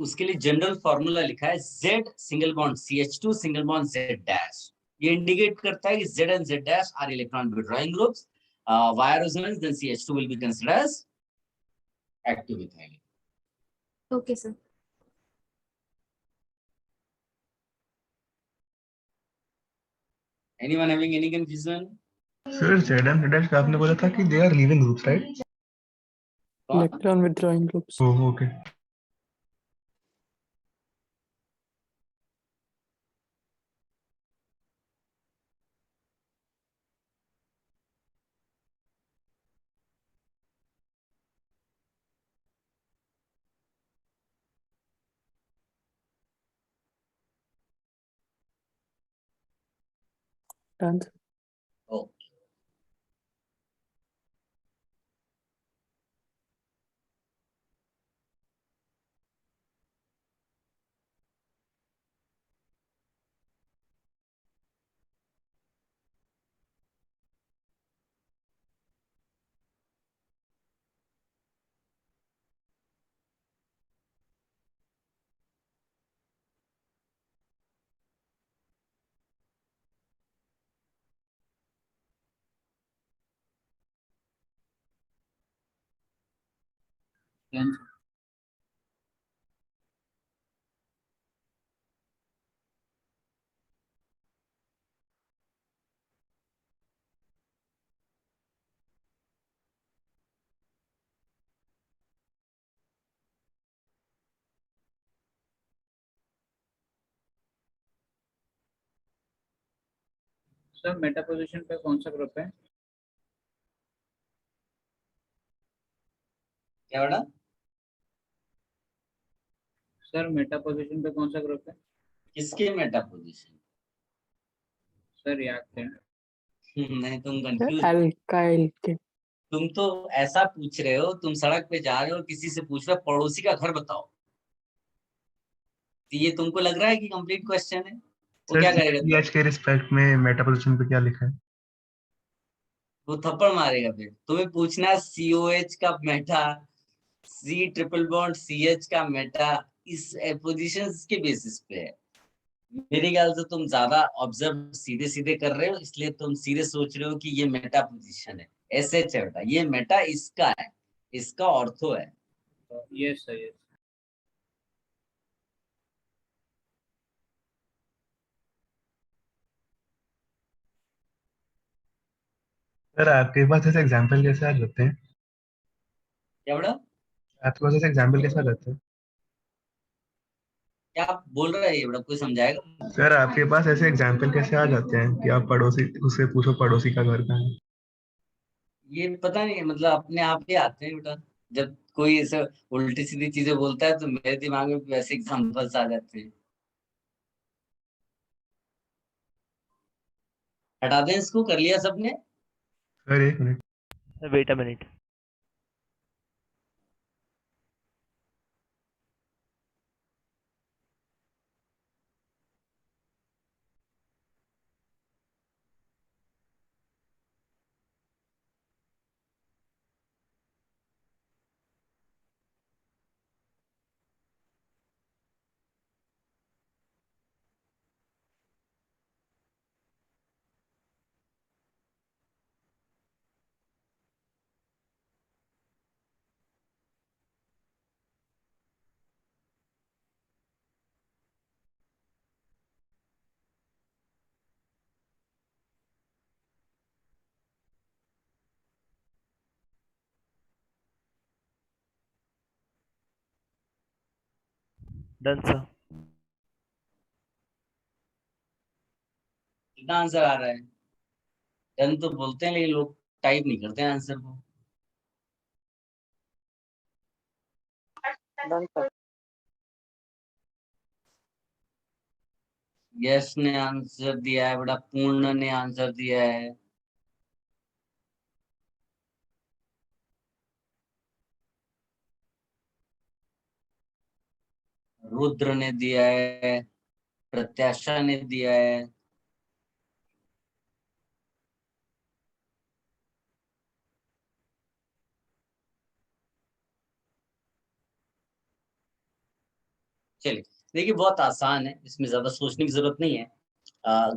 उसके लिए जनरल फॉर्मूला लिखा है Z single bond CH2 single bond Z dash. ये इंडिकेट करता है कि Z and Z dash are electron withdrawing groups. Via resonance, then CH2 will be considered as active methylene. Okay sir. Anyone having any confusion? Sir Z and Z dash पे आपने बोला था कि they are leaving groups, right? Electron withdrawing groups. Oh okay. Done. Oh. Sir Meta position पे कौन सा group है? क्या बेटा? सर मेटा पोजीशन पे कौन सा ग्रुप है? किसके मेटा पोजीशन? Sir reactant. नहीं, तुम कंफ्यूज। एल्काइल के। तुम तो ऐसा पूछ रहे हो, तुम सड़क पे जा रहे हो, किसी से पूछ रहे हो पड़ोसी का घर बताओ, तो ये तुमको लग रहा है कि कंप्लीट क्वेश्चन है? वो सर क्या करेगा? पीएच के रिस्पेक्ट में मेटा पोजीशन पे क्या लिखा है? वो थप्पड़ मारेगा। फिर तुम्हें पूछना COH का Meta, C triple bond CH का मेटा, इस पोजीशन के बेसिस पे है। मेरे ख्याल से तुम ज्यादा ऑब्जर्व सीधे सीधे कर रहे हो, इसलिए तुम सीधे सोच रहे हो कि ये मेटा पोजीशन है। SH है बेटा, ये मेटा इसका है, इसका ऑर्थो है। Yes sir yes. सर आपके पास ऐसे एग्जाम्पल कैसे आ जाते हैं? क्या बेटा? आपके पास ऐसे एग्जाम्पल कैसे आ जाते हैं? क्या आप बोल रहे हैं ये बेटा? कोई समझाएगा? सर आपके पास ऐसे एग्जाम्पल कैसे आ जाते हैं कि आप पड़ोसी उससे पूछो पड़ोसी का घर कहाँ है? ये पता नहीं, मतलब अपने आप ही आते हैं बेटा। जब कोई ऐसे उल्टी सीधी चीजें बोलता है तो मेरे दिमाग में वैसे एग्जाम्पल्स आ जाते हैं। हटा दें इसको, कर लिया सबने? सर एक मिनट। Wait a minute. Done sir. कितना आंसर आ रहा है? डन तो बोलते हैं लेकिन लोग टाइप नहीं करते हैं आंसर को। Done sir. यश ने आंसर दिया है बेटा, पूर्ण ने आंसर दिया है, रुद्र ने दिया है, प्रत्याशा ने दिया है, चलिए। देखिए बहुत आसान है, इसमें ज्यादा सोचने की जरूरत नहीं है।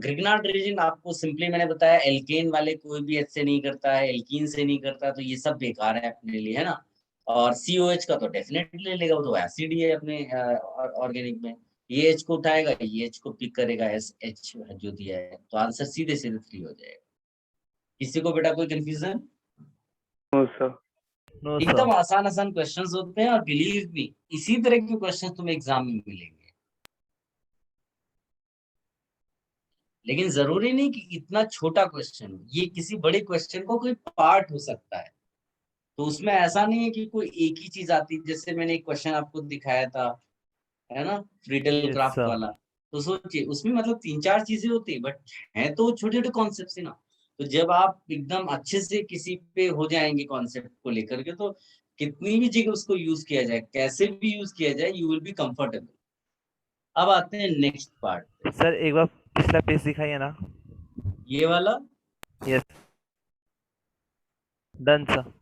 ग्रिग्नार्ड रीजन आपको सिंपली मैंने बताया, एल्केन वाले कोई भी एच से नहीं करता है, एल्कीन से नहीं करता, तो ये सब बेकार है अपने लिए, है ना। और COH का तो डेफिनेटली लेगा, वो तो एसिड ही है अपने ऑर्गेनिक में। ये H को उठाएगा, ये H को पिक करेगा, SH जो दिया है, तो आंसर सीधे सीधे 3 हो जाएगा। किसी को बेटा कोई कंफ्यूजन? No sir. नो एकदम सर। आसान आसान क्वेश्चंस होते हैं, और बिलीव मी इसी तरह के क्वेश्चंस तुम्हें एग्जाम में मिलेंगे। लेकिन जरूरी नहीं कि इतना छोटा क्वेश्चन हो, ये किसी बड़े क्वेश्चन को कोई पार्ट हो सकता है। तो उसमें ऐसा नहीं है कि कोई एक ही चीज आती है। जैसे मैंने एक क्वेश्चन आपको दिखाया था, है ना, फ्रीडल यस क्राफ्ट सर। वाला, तो सोचिए उसमें मतलब 3-4 चीजें होती है, बट है तो छोटे छोटे कॉन्सेप्ट ही ना। तो जब आप एकदम अच्छे से किसी पे हो जाएंगे कॉन्सेप्ट को लेकर के, तो कितनी भी जगह उसको यूज किया जाए, कैसे भी यूज किया जाए, यू विल बी कंफर्टेबल। अब आते हैं नेक्स्ट पार्ट पे। सर एक बार पिछला पेज दिखाइए ना। ये वाला। Yes. Done sir.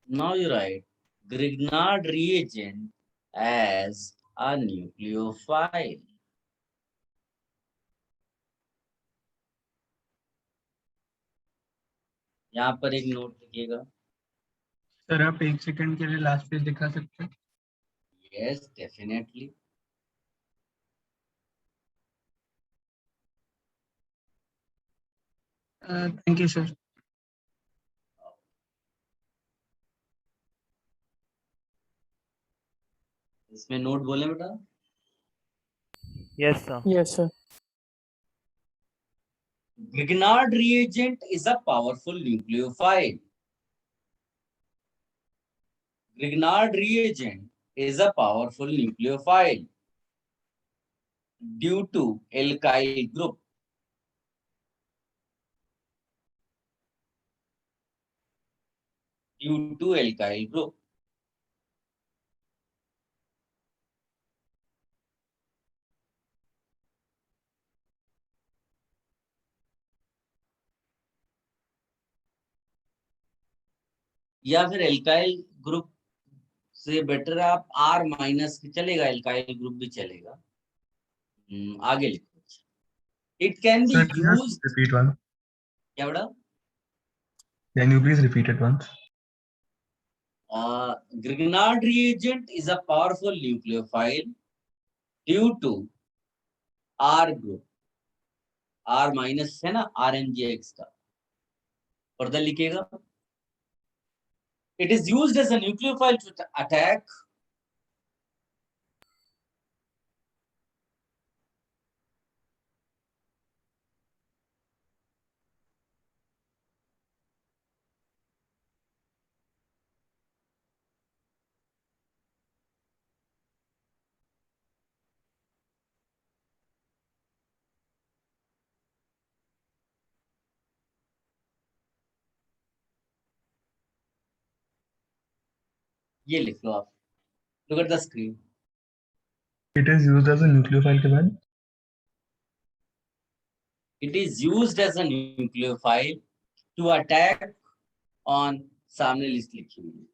Now you write Grignard reagent as a nucleophile. यहाँ पर एक नोट लिखिएगा। सर आप 1 सेकंड के लिए लास्ट पेज दिखा सकते हैं? Yes, definitely. Thank you sir. इसमें नोट बोले बेटा। Yes, sir. Yes, sir. Grignard reagent is a powerful nucleophile. Grignard reagent is a powerful nucleophile due to alkyl group. Due to alkyl group. या फिर alkyl group से better आप R minus चलेगा, alkyl group भी चलेगा। आगे लिखो। It can be Sir, can you use, just repeat one? क्या बड़ा? Can you please repeat it once? Grignard reagent is a powerful nucleophile due to R group. R minus है ना RMGX का, further लिखेगा। It is used as a nucleophile to attack ये लिख लो आप। Look at the screen. It is used as a nucleophile के बाद It is used as a nucleophile to attack on, सामने लिस्ट लिखी हुई है।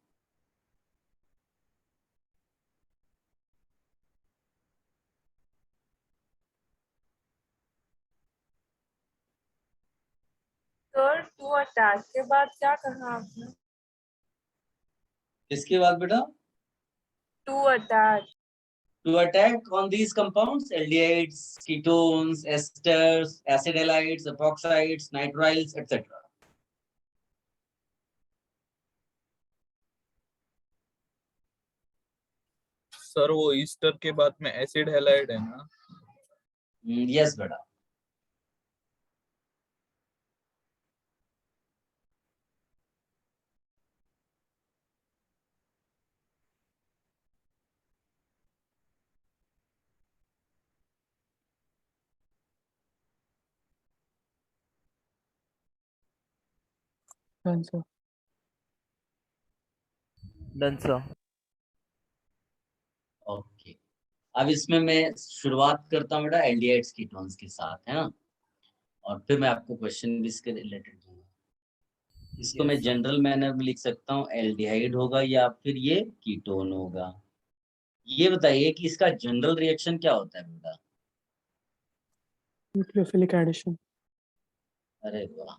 सर टू अटैक के बाद क्या कहा आपने? इसके बाद बेटा to attack. to attack on these compounds, aldehydes, ketones, esters, acid halides, epoxides, nitriles, etc. Sir वो ईस्टर के बाद में एसिड हैलाइड है ना? Yes बेटा। Done, sir. Done, sir. Okay, अब इसमें मैं शुरुआत करता हूँ बेटा एल्डिहाइड्स कीटोन्स के साथ, है ना, और फिर मैं आपको क्वेश्चन भी इसके रिलेटेड दूंगा। इसको मैं जनरल मैनर में लिख सकता हूँ, एल्डिहाइड होगा या फिर ये कीटोन होगा। ये बताइए कि इसका जनरल रिएक्शन क्या होता है बेटा? Nucleophilic addition. अरे वाह,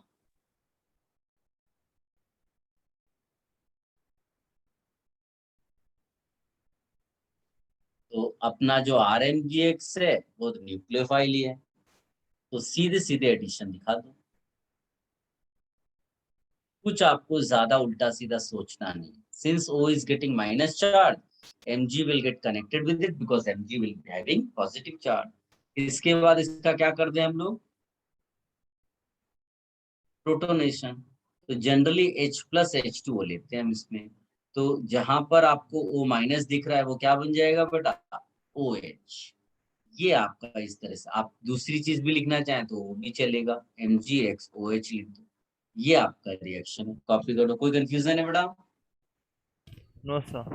तो अपना जो RMGX है वो तो न्यूक्लियोफाइल ही है, तो सीधे सीधे एडिशन दिखा दो। कुछ आपको ज्यादा उल्टा सीधा सोचना नहीं। Since O is getting minus charge, Mg will get connected with it because Mg will be having positive charge. इसके बाद इसका क्या कर दें हम लोग? प्रोटोनेशन। तो जनरली H+H2O लेते हैं हम इसमें। तो जहां पर आपको O माइनस दिख रहा है वो क्या बन जाएगा बेटा? OH। ये आपका इस तरह से, आप दूसरी चीज भी लिखना चाहें तो वो भी चलेगा, MgXOH लिख दो। ये आपका रिएक्शन है, कॉपी कर दो। कोई कंफ्यूजन है बेटा? No, sir.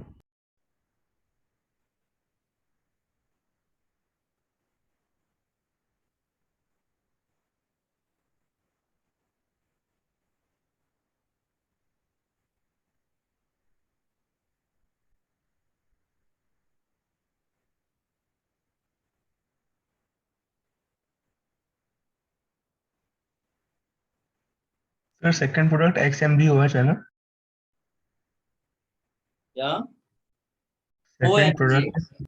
Sir, second product XMGOH है ना? क्या? Second OMG, product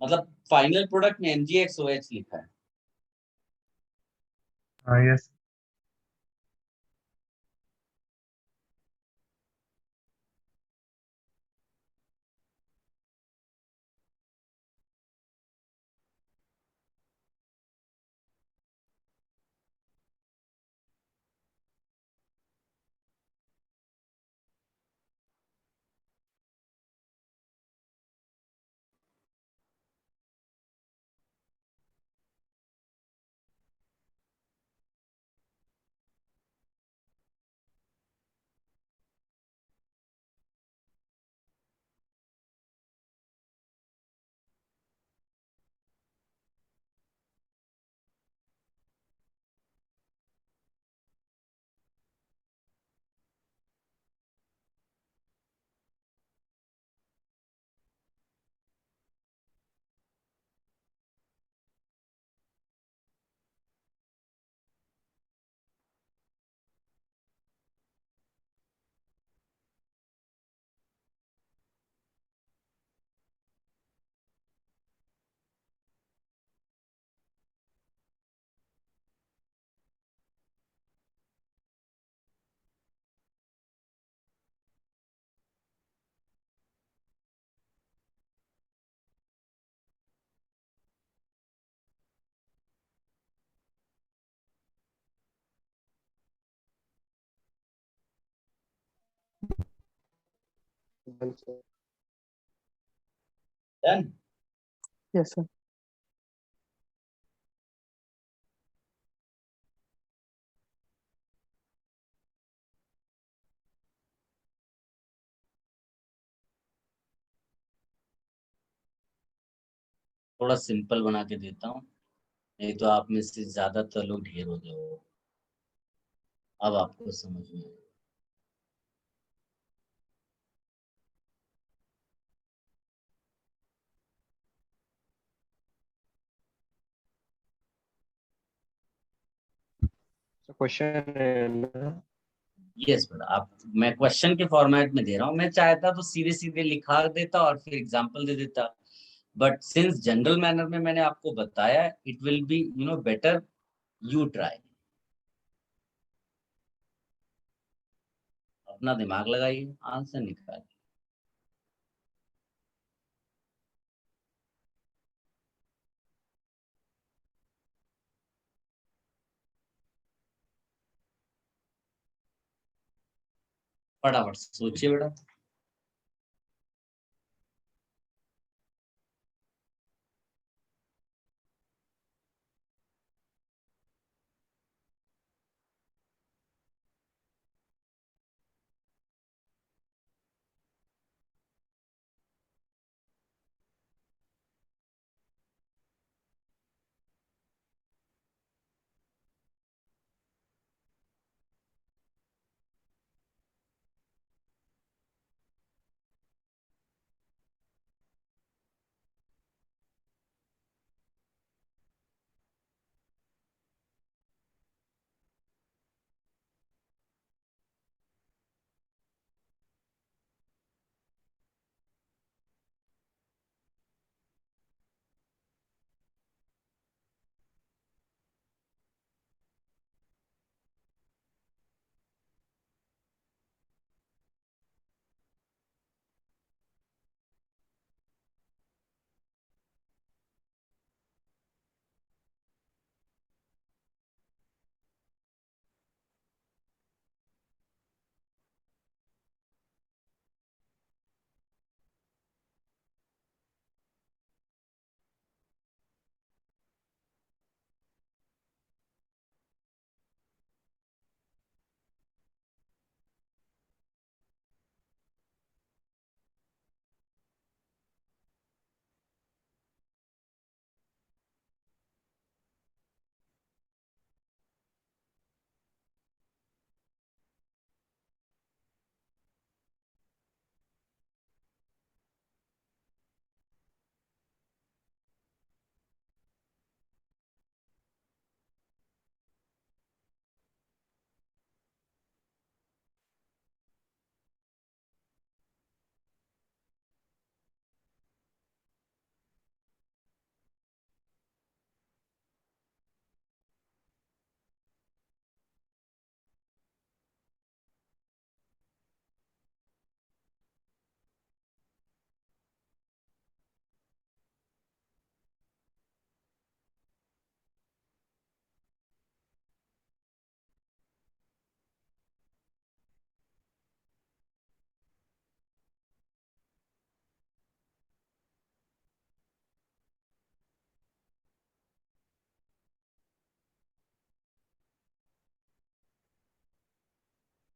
मतलब फाइनल प्रोडक्ट में MgXOH लिखा है। yes. Done? Yes, sir. थोड़ा सिंपल बना के देता हूँ, नहीं तो आप में से ज्यादातर लोग ढेर हो जाओ। अब आपको समझ में आएगा। क्वेश्चन यस बेटा, आप मैं क्वेश्चन के फॉर्मेट में दे रहा हूँ। मैं चाहता तो सीधे सीधे लिखा देता और फिर एग्जांपल दे देता, बट सिंस जनरल मैनर में मैंने आपको बताया, it will be better you try. अपना दिमाग लगाइए, आंसर निकालिए। फटाफट सोचिए बेटा।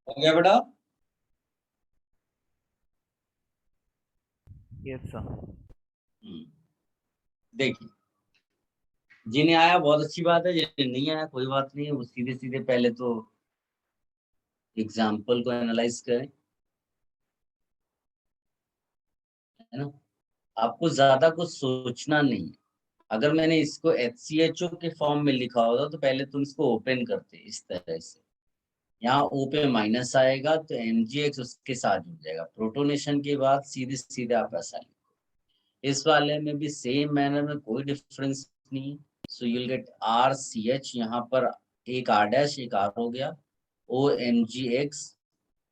हो गया बेटा? Yes sir. देखिए, जिन्हें आया बहुत अच्छी बात है, जिन्हें नहीं आया कोई बात नहीं है। वो सीधे सीधे पहले तो एग्जाम्पल को एनालाइज करें, है ना। आपको ज्यादा कुछ सोचना नहीं है। अगर मैंने इसको HCHO के फॉर्म में लिखा होता तो पहले तुम इसको ओपन करते इस तरह से। यहाँ O पे माइनस आएगा तो MgX उसके साथ जुड़ जाएगा। प्रोटोनेशन के बाद सीधे सीधे आप ऐसा लिखो। इस वाले में भी सेम मैनर में कोई डिफरेंस नहीं। So you will get RCH, यहाँ पर एक R' एक R हो गया, OMgX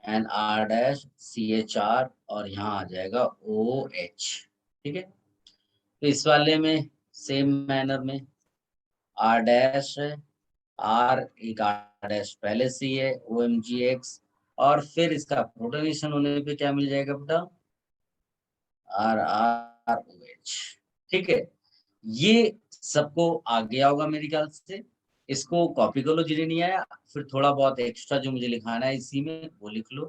एंड R'CHR, और यहाँ आ जाएगा OH। ठीक है, तो इस वाले में सेम मैनर में R' है, R एक R' पहले से ही है, OMgX, और फिर इसका प्रोटोनेशन होने पे क्या मिल जाएगा बेटा, RROH। ठीक है, ये सबको आ गया होगा मेरे ख्याल से। इसको कॉपी कर लो जिन्हें नहीं आया, फिर थोड़ा बहुत एक्स्ट्रा जो मुझे लिखाना है इसी में वो लिख लो।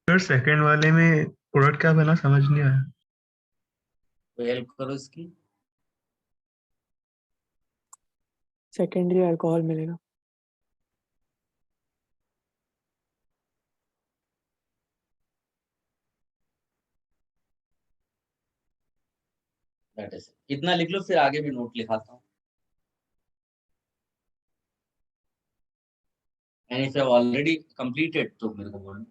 सर सेकंड वाले में प्रोडक्ट क्या बना समझ नहीं आया। तो हेल्प करो इसकी। सेकेंडरी अल्कोहल मिलेगा। दैट इज इतना लिख लो, फिर आगे भी नोट लिखाता हूँ। And if you already completed तो मेरे को बोलो।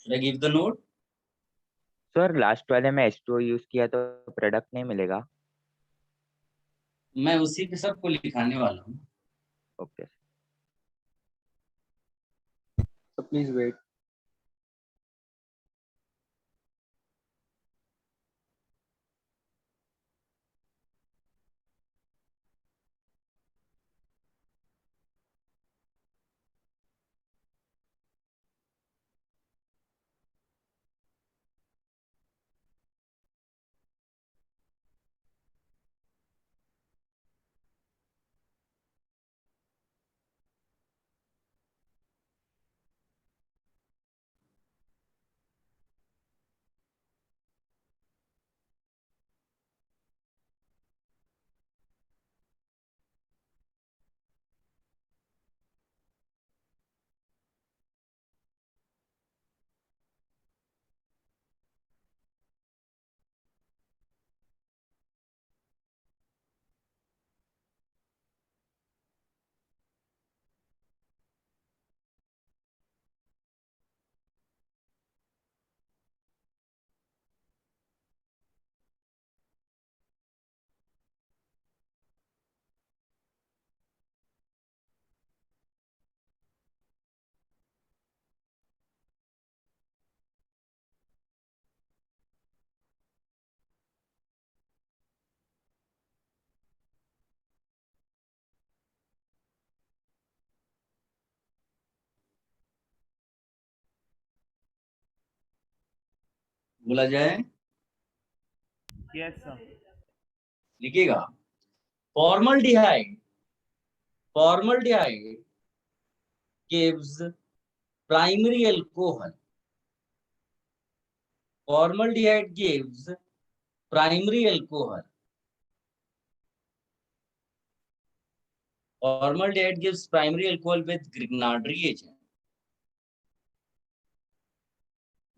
Should I give the note? Sir last वाले में H2O यूज किया तो प्रोडक्ट नहीं मिलेगा। मैं उसी पे सबको लिखाने वाला हूँ। ओके। So please wait. बोला जाए, यस सर। लिखिएगा। Formaldehyde, formaldehyde gives primary alcohol. Formaldehyde gives primary alcohol. Formaldehyde gives primary alcohol with Grignard reagent.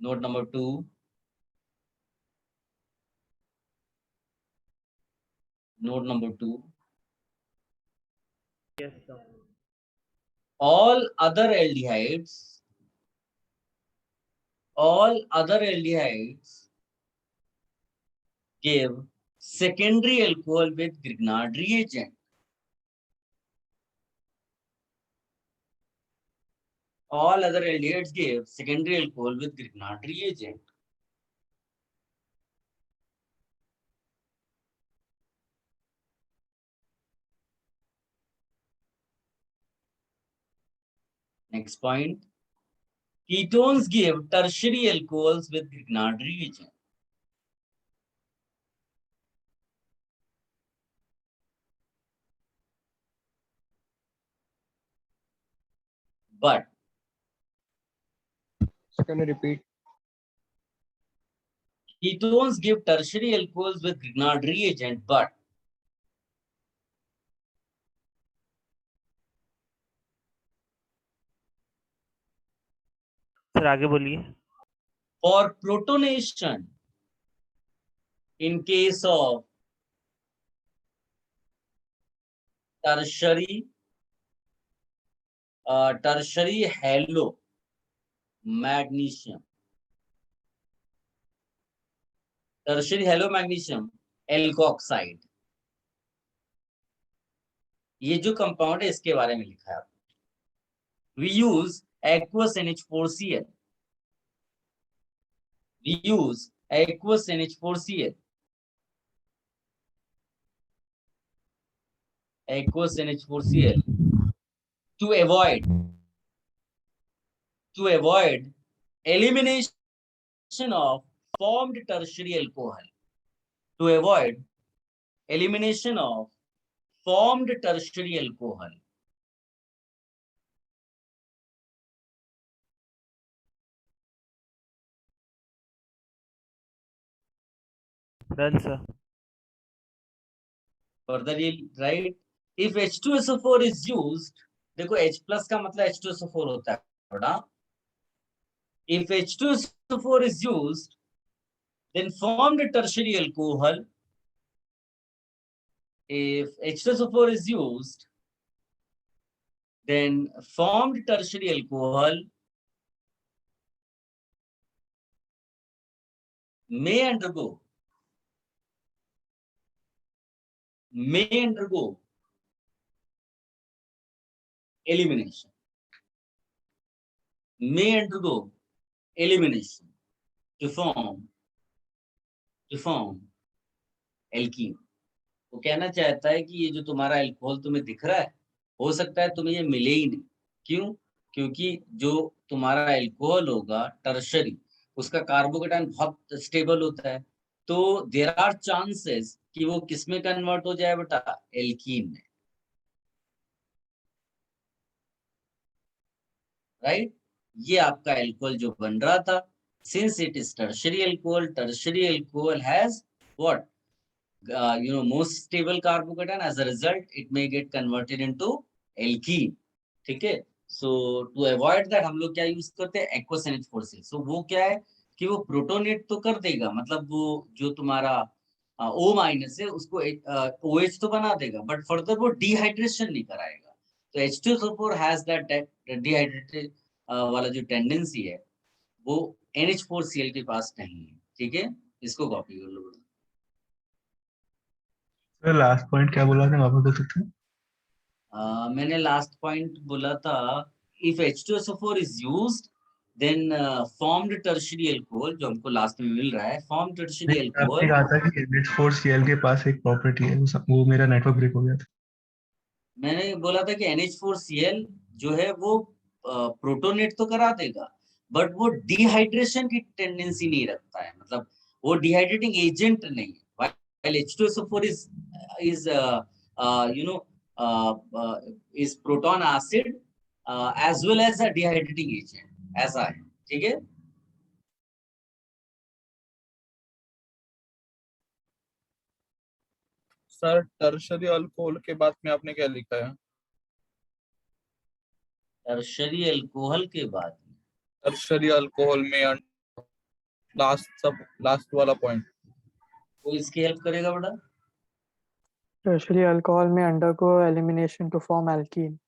Note number 2. Note number 2. Yes sir. All other aldehydes give secondary alcohol with Grignard reagent. All other aldehydes give secondary alcohol with Grignard reagent. Next point. Ketones give tertiary alcohols with Grignard reagent. but Can you repeat? ketones give tertiary alcohols with Grignard reagent, but sir आगे बोलिए. for protonation, in case of tertiary halo magnesium, alkoxide, ये जो compound है इसके बारे में लिखा है. We use aqueous NH4Cl. We use aqueous NH4Cl. Aqueous NH4Cl to avoid elimination of formed tertiary alcohol. To avoid elimination of formed tertiary alcohol. Done, sir. Further, you'll write if H2SO4 is used. देखो H plus का मतलब H2SO4 होता है बड़ा. If H2SO4 is used, then formed tertiary alcohol. If H2SO4 is used, then formed tertiary alcohol may undergo elimination. May undergo elimination to form alkene. वो कहना चाहता है कि ये जो तुम्हारा अल्कोहल तुम्हें दिख रहा है, हो सकता है तुम्हें ये मिले ही नहीं. क्यों? क्योंकि जो तुम्हारा अल्कोहल होगा टर्शरी, उसका कार्बोकेटाइन बहुत स्टेबल होता है, तो देयर आर चांसेस कि वो किसमें कन्वर्ट हो जाए बेटा, एल्कीन में. राइट? ये आपका अल्कोहल जो बन रहा था, since it is tertiary alcohol has what, most stable carbocation. As a result, it may get converted into alkene. ठीक है? So to avoid that हम लोग क्या यूज करते हैं, aqueous NH4Cl. So वो क्या है कि वो प्रोटोनेट तो कर देगा, मतलब वो जो तुम्हारा O माइनस है उसको OH तो बना देगा, बट फर्दर वो डिहाइड्रेशन नहीं कराएगा. तो H2SO4 has that डिहाइड्रेटेड वाला जो टेंडेंसी है वो NH4Cl के पास नहीं है. ठीक है? इसको कॉपी कर लो. सर लास्ट पॉइंट क्या बोला था, वापस देख सकते हैं? मैंने लास्ट पॉइंट बोला था, if H2SO4 is used then formed tertiary alcohol, जो हमको लास्ट में मिल रहा है, फॉर्म्ड टर्शियरी आपने अल्कोहल. कहा था कि NH4Cl के पास एक प्रॉपर्टी है, वो मेरा नेटवर्क ब्रेक हो गया था. मैंने बोला था कि NH4Cl जो है वो प्रोटोनेट तो करा देगा, बट वो डिहाइड्रेशन की टेंडेंसी नहीं रखता है, मतलब वो डिहाइड्रेटिंग एजेंट नहीं है. while H2SO4 is is proton acid as well as a dehydrating agent. ऐसा है. ठीक है? सर टर्शरी अल्कोहल के बाद में आपने क्या लिखा है? टर्शरी अल्कोहल के बाद टर्शरी अल्कोहल में लास्ट वाला पॉइंट वो इसकी हेल्प करेगा बेटा. Tertiary alcohol may undergo elimination to form alkene.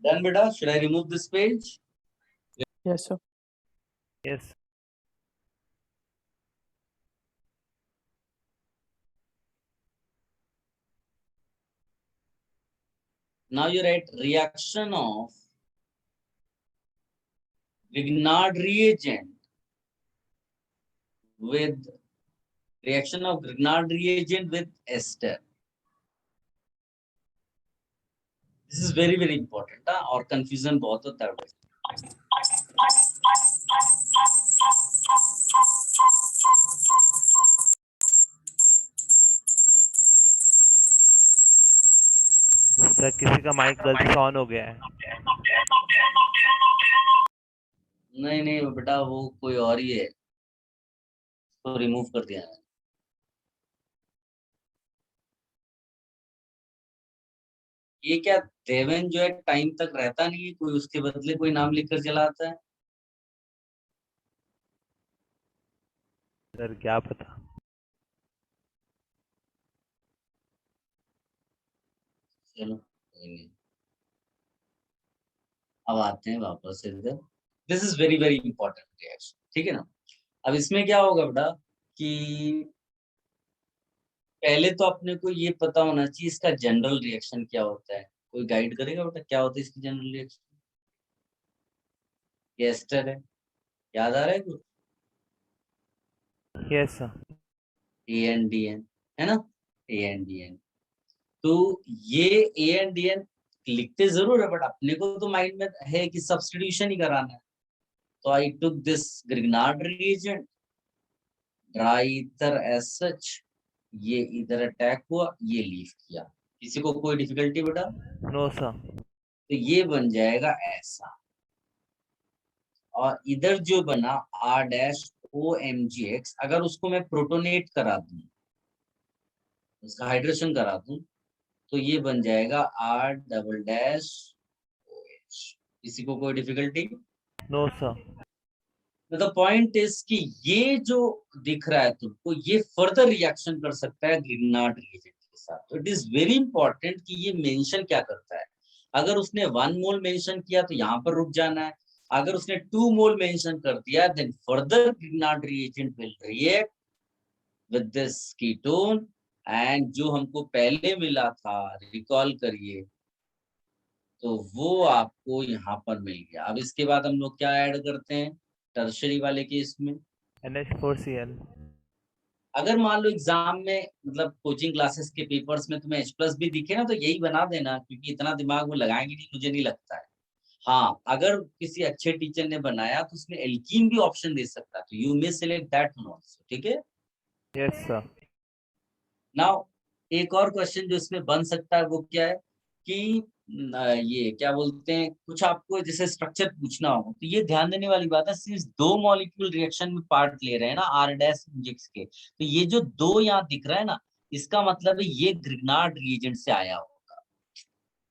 Done beta. Should I remove this page? Yes, sir. Yes. Now you write reaction of Grignard reagent with ester. This is very very important. और confusion बहुत होता है. Sir किसी का mic गलती से on हो गया है। नहीं नहीं बेटा, वो कोई और ही है, तो रिमूव कर दिया है। ये क्या देवेन जो है टाइम तक रहता नहीं है, कोई उसके बदले कोई नाम लिखकर चला आता है। सर क्या पता। चलो कोई नहीं, अब आते हैं वापस इधर। This is very very important reaction, ठीक है ना। अब इसमें क्या होगा बेटा कि पहले तो अपने को ये पता होना चाहिए इसका जनरल रिएक्शन क्या होता है। कोई गाइड करेगा बेटा क्या होता है इसकी जनरल रिएक्शन? ये एस्टर है, याद आ रहा है कुछ? Yes sir. ANDN है ना, ANDN। तो ये ANDN लिखते जरूर है, बट अपने को तो माइंड में है कि सब्स्टिट्यूशन ही कराना है। तो I took this Grignard reagent, dry ether as such, ये इधर अटैक हुआ, ये लीव किया। किसी को कोई डिफिकल्टी बेटा? No sir. तो ये बन जाएगा ऐसा, और इधर जो बना R-OMGX, अगर उसको मैं प्रोटोनेट करा दूं, उसका हाइड्रेशन करा दूं, तो ये बन जाएगा R-OH। किसी को कोई difficulty? No sir. The point is कि ये जो दिख रहा है तुमको, ये फर्दर रिएक्शन कर सकता है ग्रिग्नार्ड रिएजेंट के साथ। तो इट इज वेरी इंपॉर्टेंट कि ये मेंशन क्या करता है। अगर उसने 1 मोल मेंशन किया तो यहाँ पर रुक जाना है। अगर उसने 2 मोल मेंशन कर दिया, then further Grignard reagent will react with this ketone, and जो हमको पहले मिला था, रिकॉल करिए, तो वो आपको यहाँ पर मिल गया। अब इसके बाद हम लोग क्या ऐड करते हैं टर्शरी वाले केस में? NH4Cl। अगर मान लो एग्जाम में, मतलब कोचिंग क्लासेस के पेपर्स में तुम्हें H+ भी दिखे ना, तो यही बना देना, क्योंकि इतना दिमाग में लगाएंगे नहीं, मुझे नहीं लगता है। हाँ, अगर किसी अच्छे टीचर ने बनाया तो उसमें एल्कीन भी ऑप्शन दे सकता है, तो you may select that one also, ठीक है। Yes sir. नाउ एक और क्वेश्चन जो इसमें बन सकता है वो क्या है कि ये क्या बोलते हैं, कुछ आपको जैसे स्ट्रक्चर पूछना हो, तो ये ध्यान देने वाली बात है, सिर्फ 2 मॉलिक्यूल रिएक्शन में पार्ट ले रहे हैं ना R-MGX के, तो ये जो 2 यहाँ दिख रहा है ना, इसका मतलब है ये ग्रिग्नार्ड रिएजेंट से आया होगा,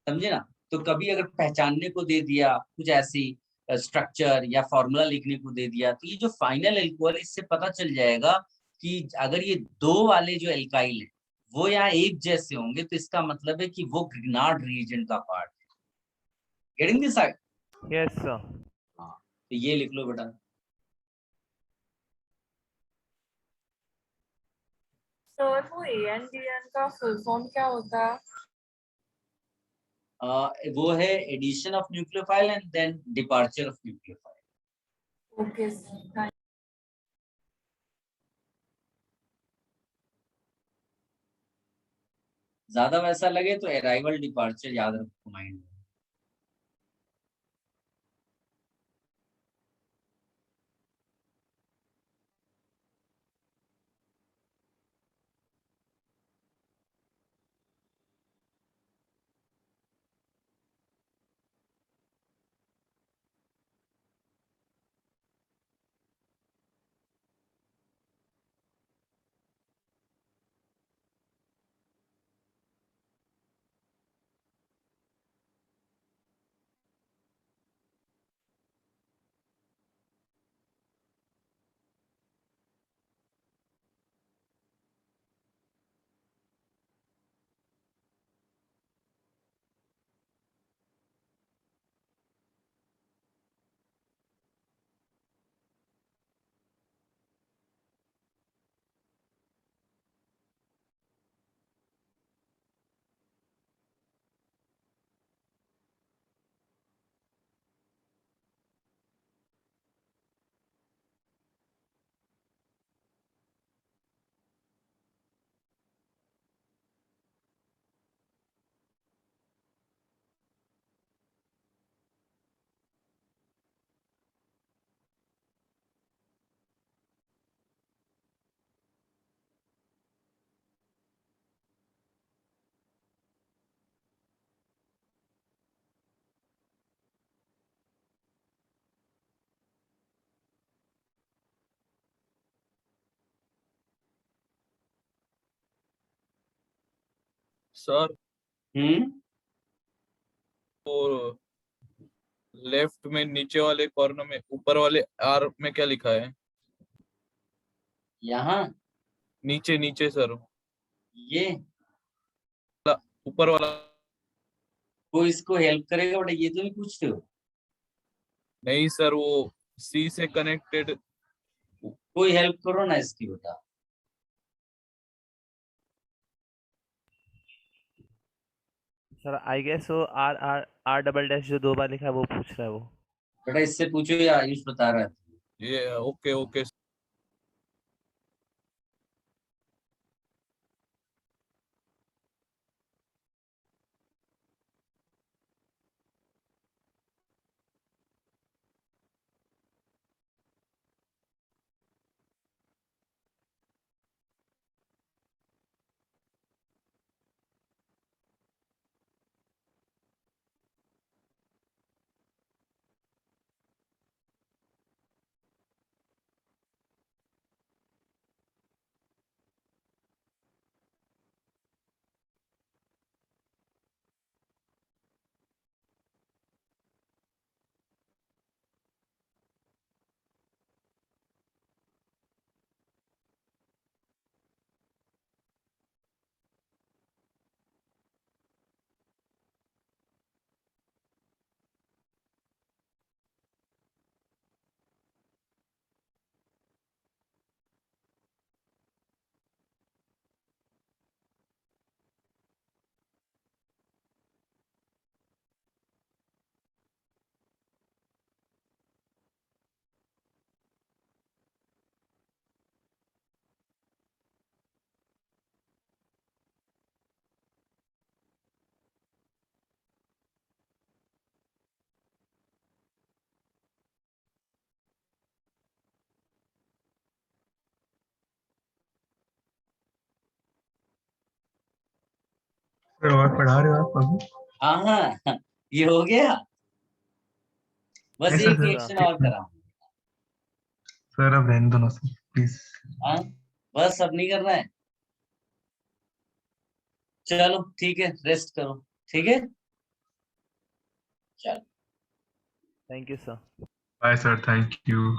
समझे ना। तो कभी अगर पहचानने को दे दिया कुछ ऐसी स्ट्रक्चर या फॉर्मूला लिखने को दे दिया, तो ये जो फाइनल एल्कोहल, इससे पता चल जाएगा कि अगर ये 2 वाले जो एल्काइल है वो यहाँ एक जैसे होंगे, तो इसका मतलब है कि वो ग्रिग्नार्ड रिएजेंट का पार्ट है। Getting this side? Yes sir. हाँ, तो ये लिख लो बेटा। सर वो ANDN का फुल फॉर्म क्या होता है? वो है addition of nucleophile and then departure of nucleophile. Okay sir. ज्यादा वैसा लगे तो अराइवल डिपार्चर याद रखो माइंड में। सर हम्म वो लेफ्ट में नीचे वाले कॉर्नर में ऊपर वाले आर में क्या लिखा है? यहाँ नीचे नीचे सर, ये ऊपर वाला। कोई इसको हेल्प करेगा बेटा, ये तो नहीं पूछते हो? नहीं सर, वो सी से कनेक्टेड। कोई हेल्प करो ना इसकी बेटा। सर आई गेस वो R R R double dash जो 2 बार लिखा है वो पूछ रहा है वो। बेटा इससे पूछो, ये आयुष बता रहा है। ये ओके ओके। सर और पढ़ा रहे हो आप अभी? हाँ हाँ, ये हो गया। बस नहीं सर, एक सर रिएक्शन और कराऊं। सर अब रहने दो ना सर प्लीज। हाँ, बस अब नहीं करना है। चलो ठीक है, रेस्ट करो। ठीक है, चलो। Thank you sir. Bye sir, thank you.